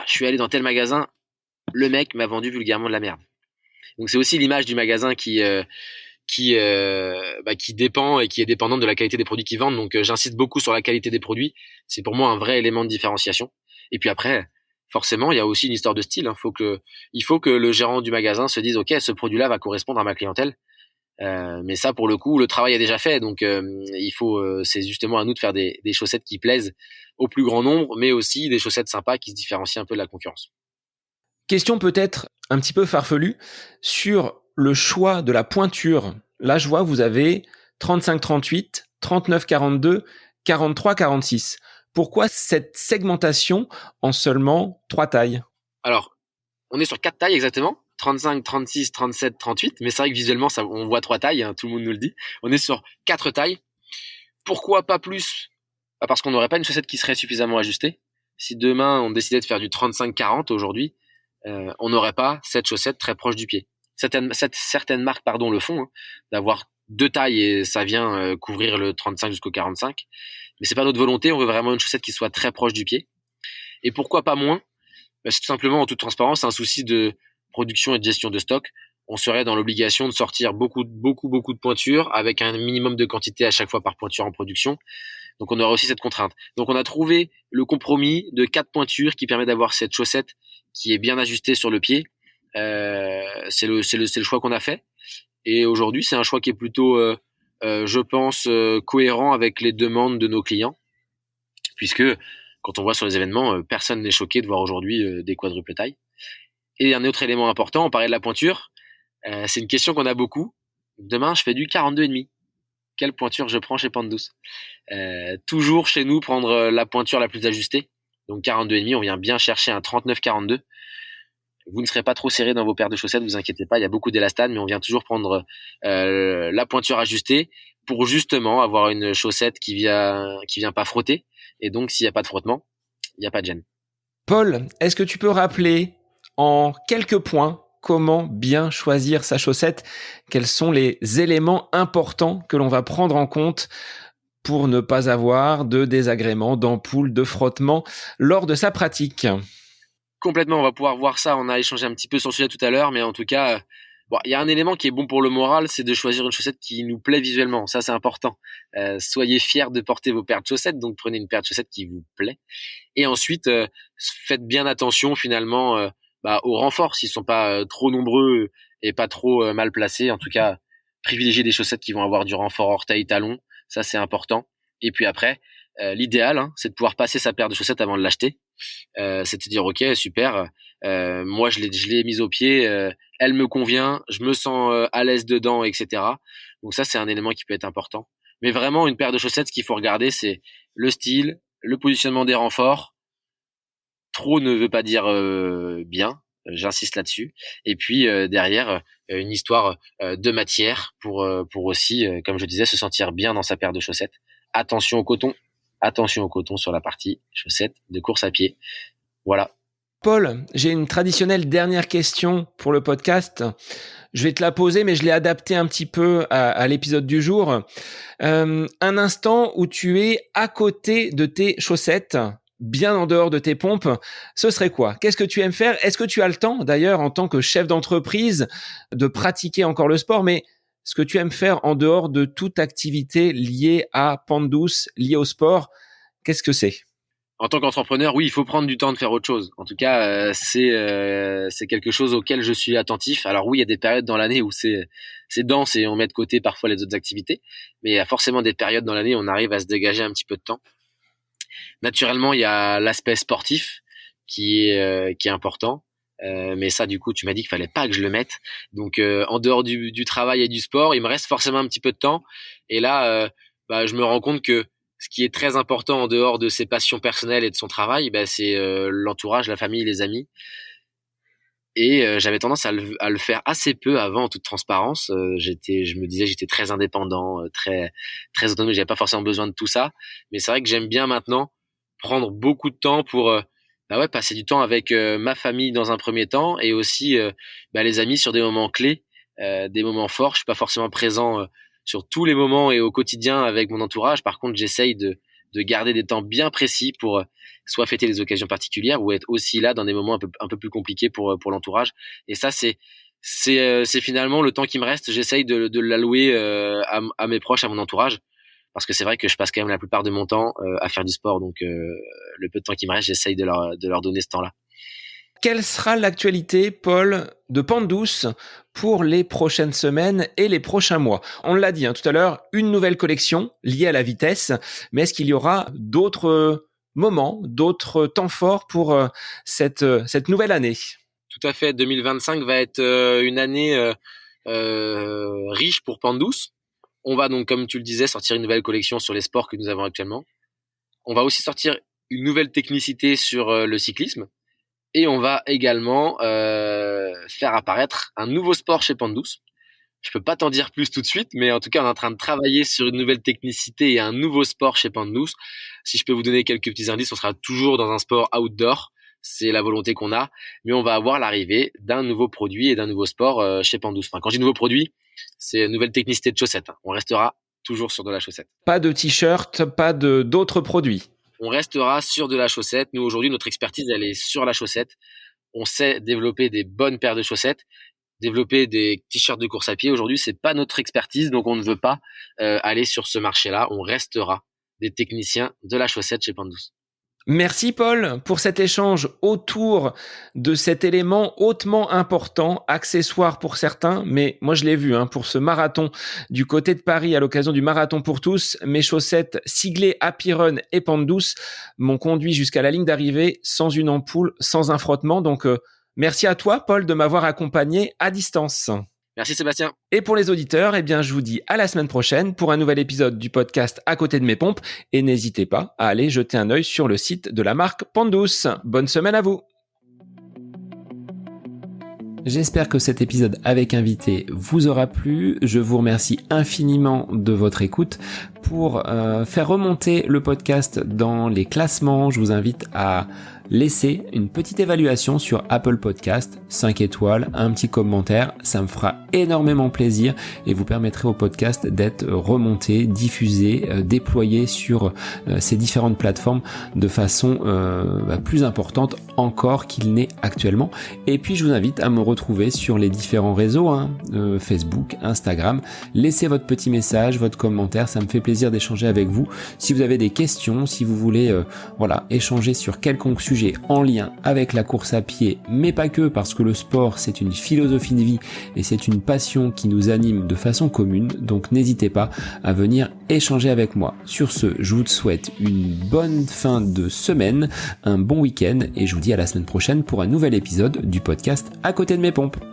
je suis allé dans tel magasin, le mec m'a vendu vulgairement de la merde. Donc c'est aussi l'image du magasin qui dépend et qui est dépendante de la qualité des produits qu'ils vendent. Donc j'insiste beaucoup sur la qualité des produits. C'est pour moi un vrai élément de différenciation. Et puis après, forcément, il y a aussi une histoire de style. Il faut que le gérant du magasin se dise ok, ce produit-là va correspondre à ma clientèle. Mais ça, pour le coup, le travail est déjà fait. Donc c'est justement à nous de faire des chaussettes qui plaisent au plus grand nombre, mais aussi des chaussettes sympas qui se différencient un peu de la concurrence. Question peut-être un petit peu farfelue sur le choix de la pointure. Là, je vois, vous avez 35-38, 39-42, 43-46. Pourquoi cette segmentation en seulement 3 tailles? Alors, on est sur 4 tailles exactement. 35, 36, 37, 38. Mais c'est vrai que visuellement, on voit 3 tailles, hein, tout le monde nous le dit. On est sur 4 tailles. Pourquoi pas plus? Parce qu'on n'aurait pas une chaussette qui serait suffisamment ajustée. Si demain, on décidait de faire du 35-40 aujourd'hui, on n'aurait pas cette chaussette très proche du pied. Certaines marques le font, hein, d'avoir 2 tailles et ça vient couvrir le 35 jusqu'au 45. Mais c'est pas notre volonté, on veut vraiment une chaussette qui soit très proche du pied. Et pourquoi pas moins? C'est tout simplement, en toute transparence, un souci de production et de gestion de stock. On serait dans l'obligation de sortir beaucoup de pointures avec un minimum de quantité à chaque fois par pointure en production. Donc on aura aussi cette contrainte. Donc on a trouvé le compromis de 4 pointures qui permet d'avoir cette chaussette qui est bien ajustée sur le pied. C'est le choix qu'on a fait. Et aujourd'hui, c'est un choix qui est plutôt, je pense, cohérent avec les demandes de nos clients. Puisque quand on voit sur les événements, personne n'est choqué de voir aujourd'hui des quadruples tailles. Et un autre élément important, on parlait de la pointure. C'est une question qu'on a beaucoup. Demain, je fais du 42,5. Quelle pointure je prends chez Pandouce? Toujours chez nous prendre la pointure la plus ajustée. Donc 42,5, on vient bien chercher un 39-42. Vous ne serez pas trop serré dans vos paires de chaussettes, vous inquiétez pas, il y a beaucoup d'élastane, mais on vient toujours prendre la pointure ajustée pour justement avoir une chaussette qui vient pas frotter. Et donc, s'il n'y a pas de frottement, il n'y a pas de gêne. Paul, est-ce que tu peux rappeler en quelques points comment bien choisir sa chaussette? Quels sont les éléments importants que l'on va prendre en compte pour ne pas avoir de désagréments, d'ampoules, de frottements lors de sa pratique? Complètement, on va pouvoir voir ça. On a échangé un petit peu sur le sujet tout à l'heure, mais en tout cas, Bon, il y a un élément qui est bon pour le moral, c'est de choisir une chaussette qui nous plaît visuellement. Ça, c'est important. Soyez fiers de porter vos paires de chaussettes, donc prenez une paire de chaussettes qui vous plaît. Et ensuite, faites bien attention finalement aux renforts, s'ils sont pas trop nombreux et pas trop mal placés. En tout cas, privilégiez des chaussettes qui vont avoir du renfort orteil, talon. Ça, c'est important. Et puis après, l'idéal, c'est de pouvoir passer sa paire de chaussettes avant de l'acheter. C'est de dire, ok, super, moi je l'ai mise au pied, elle me convient, je me sens à l'aise dedans, etc. Donc ça, c'est un élément qui peut être important. Mais vraiment, une paire de chaussettes, ce qu'il faut regarder, c'est le style, le positionnement des renforts. Trop ne veut pas dire bien, j'insiste là-dessus. Et puis derrière, une histoire de matière pour aussi, comme je disais, se sentir bien dans sa paire de chaussettes. Attention au coton sur la partie chaussettes de course à pied. Voilà. Paul, j'ai une traditionnelle dernière question pour le podcast. Je vais te la poser, mais je l'ai adaptée un petit peu à l'épisode du jour. Un instant où tu es à côté de tes chaussettes, bien en dehors de tes pompes, ce serait quoi? Qu'est-ce que tu aimes faire? Est-ce que tu as le temps, d'ailleurs, en tant que chef d'entreprise, de pratiquer encore le sport, mais ce que tu aimes faire en dehors de toute activité liée à pente douce, liée au sport, qu'est-ce que c'est? En tant qu'entrepreneur, oui, il faut prendre du temps de faire autre chose. En tout cas, c'est quelque chose auquel je suis attentif. Alors oui, il y a des périodes dans l'année où c'est dense et on met de côté parfois les autres activités, mais il y a forcément des périodes dans l'année où on arrive à se dégager un petit peu de temps. Naturellement, il y a l'aspect sportif qui est important. Mais ça, du coup, tu m'as dit qu'il fallait pas que je le mette. Donc, en dehors du travail et du sport, il me reste forcément un petit peu de temps. Et là, je me rends compte que ce qui est très important en dehors de ses passions personnelles et de son travail, c'est l'entourage, la famille, les amis. Et j'avais tendance à le faire assez peu avant, en toute transparence. Je me disais, j'étais très indépendant, très très autonome. J'avais pas forcément besoin de tout ça. Mais c'est vrai que j'aime bien maintenant prendre beaucoup de temps pour passer du temps avec ma famille dans un premier temps et aussi les amis sur des moments clés, des moments forts. Je suis pas forcément présent sur tous les moments et au quotidien avec mon entourage. Par contre, j'essaye de garder des temps bien précis pour soit fêter les occasions particulières ou être aussi là dans des moments un peu plus compliqués pour l'entourage. Et ça, c'est finalement le temps qui me reste. J'essaye de l'allouer à mes proches, à mon entourage. Parce que c'est vrai que je passe quand même la plupart de mon temps à faire du sport. Donc, le peu de temps qui me reste, j'essaye de leur donner ce temps-là. Quelle sera l'actualité, Paul, de Pente Douce pour les prochaines semaines et les prochains mois? On l'a dit tout à l'heure, une nouvelle collection liée à la vitesse, mais est-ce qu'il y aura d'autres moments, d'autres temps forts pour cette nouvelle année? Tout à fait, 2025 va être une année riche pour Pente Douce. On va donc, comme tu le disais, sortir une nouvelle collection sur les sports que nous avons actuellement. On va aussi sortir une nouvelle technicité sur le cyclisme. Et on va également faire apparaître un nouveau sport chez Pente Douce. Je peux pas t'en dire plus tout de suite, mais en tout cas, on est en train de travailler sur une nouvelle technicité et un nouveau sport chez Pente Douce. Si je peux vous donner quelques petits indices, on sera toujours dans un sport outdoor. C'est la volonté qu'on a. Mais on va avoir l'arrivée d'un nouveau produit et d'un nouveau sport chez Pente Douce. Enfin, quand je dis nouveau produit, c'est une nouvelle technicité de chaussettes. On restera toujours sur de la chaussette. Pas de t-shirt, pas d'autres produits. On restera sur de la chaussette. Nous, aujourd'hui, notre expertise, elle est sur la chaussette. On sait développer des bonnes paires de chaussettes, développer des t-shirts de course à pied. Aujourd'hui, c'est pas notre expertise, donc on ne veut pas aller sur ce marché-là. On restera des techniciens de la chaussette chez Pente Douce. Merci Paul pour cet échange autour de cet élément hautement important, accessoire pour certains, mais moi je l'ai vu pour ce marathon du côté de Paris à l'occasion du marathon pour tous, mes chaussettes siglées Happy Run et Pente Douce m'ont conduit jusqu'à la ligne d'arrivée sans une ampoule, sans un frottement. Donc merci à toi Paul de m'avoir accompagné à distance. Merci Sébastien. Et pour les auditeurs, je vous dis à la semaine prochaine pour un nouvel épisode du podcast À côté de mes pompes. Et n'hésitez pas à aller jeter un œil sur le site de la marque Pente Douce. Bonne semaine à vous. J'espère que cet épisode avec invité vous aura plu. Je vous remercie infiniment de votre écoute. Pour faire remonter le podcast dans les classements, je vous invite à laisser une petite évaluation sur Apple Podcast, 5 étoiles, un petit commentaire. Ça me fera énormément plaisir et vous permettrez au podcast d'être remonté, diffusé, déployé sur ces différentes plateformes de façon plus importante encore qu'il n'est actuellement. Et puis je vous invite à me retrouver sur les différents réseaux, Facebook, Instagram. Laissez votre petit message, votre commentaire, ça me fait plaisir d'échanger avec vous. Si vous avez des questions, si vous voulez échanger sur quelconque sujet en lien avec la course à pied, mais pas que, parce que le sport c'est une philosophie de vie et c'est une passion qui nous anime de façon commune, donc n'hésitez pas à venir échanger avec moi. Sur ce, je vous souhaite une bonne fin de semaine, un bon week-end et je vous dis à la semaine prochaine pour un nouvel épisode du podcast À côté de mes pompes.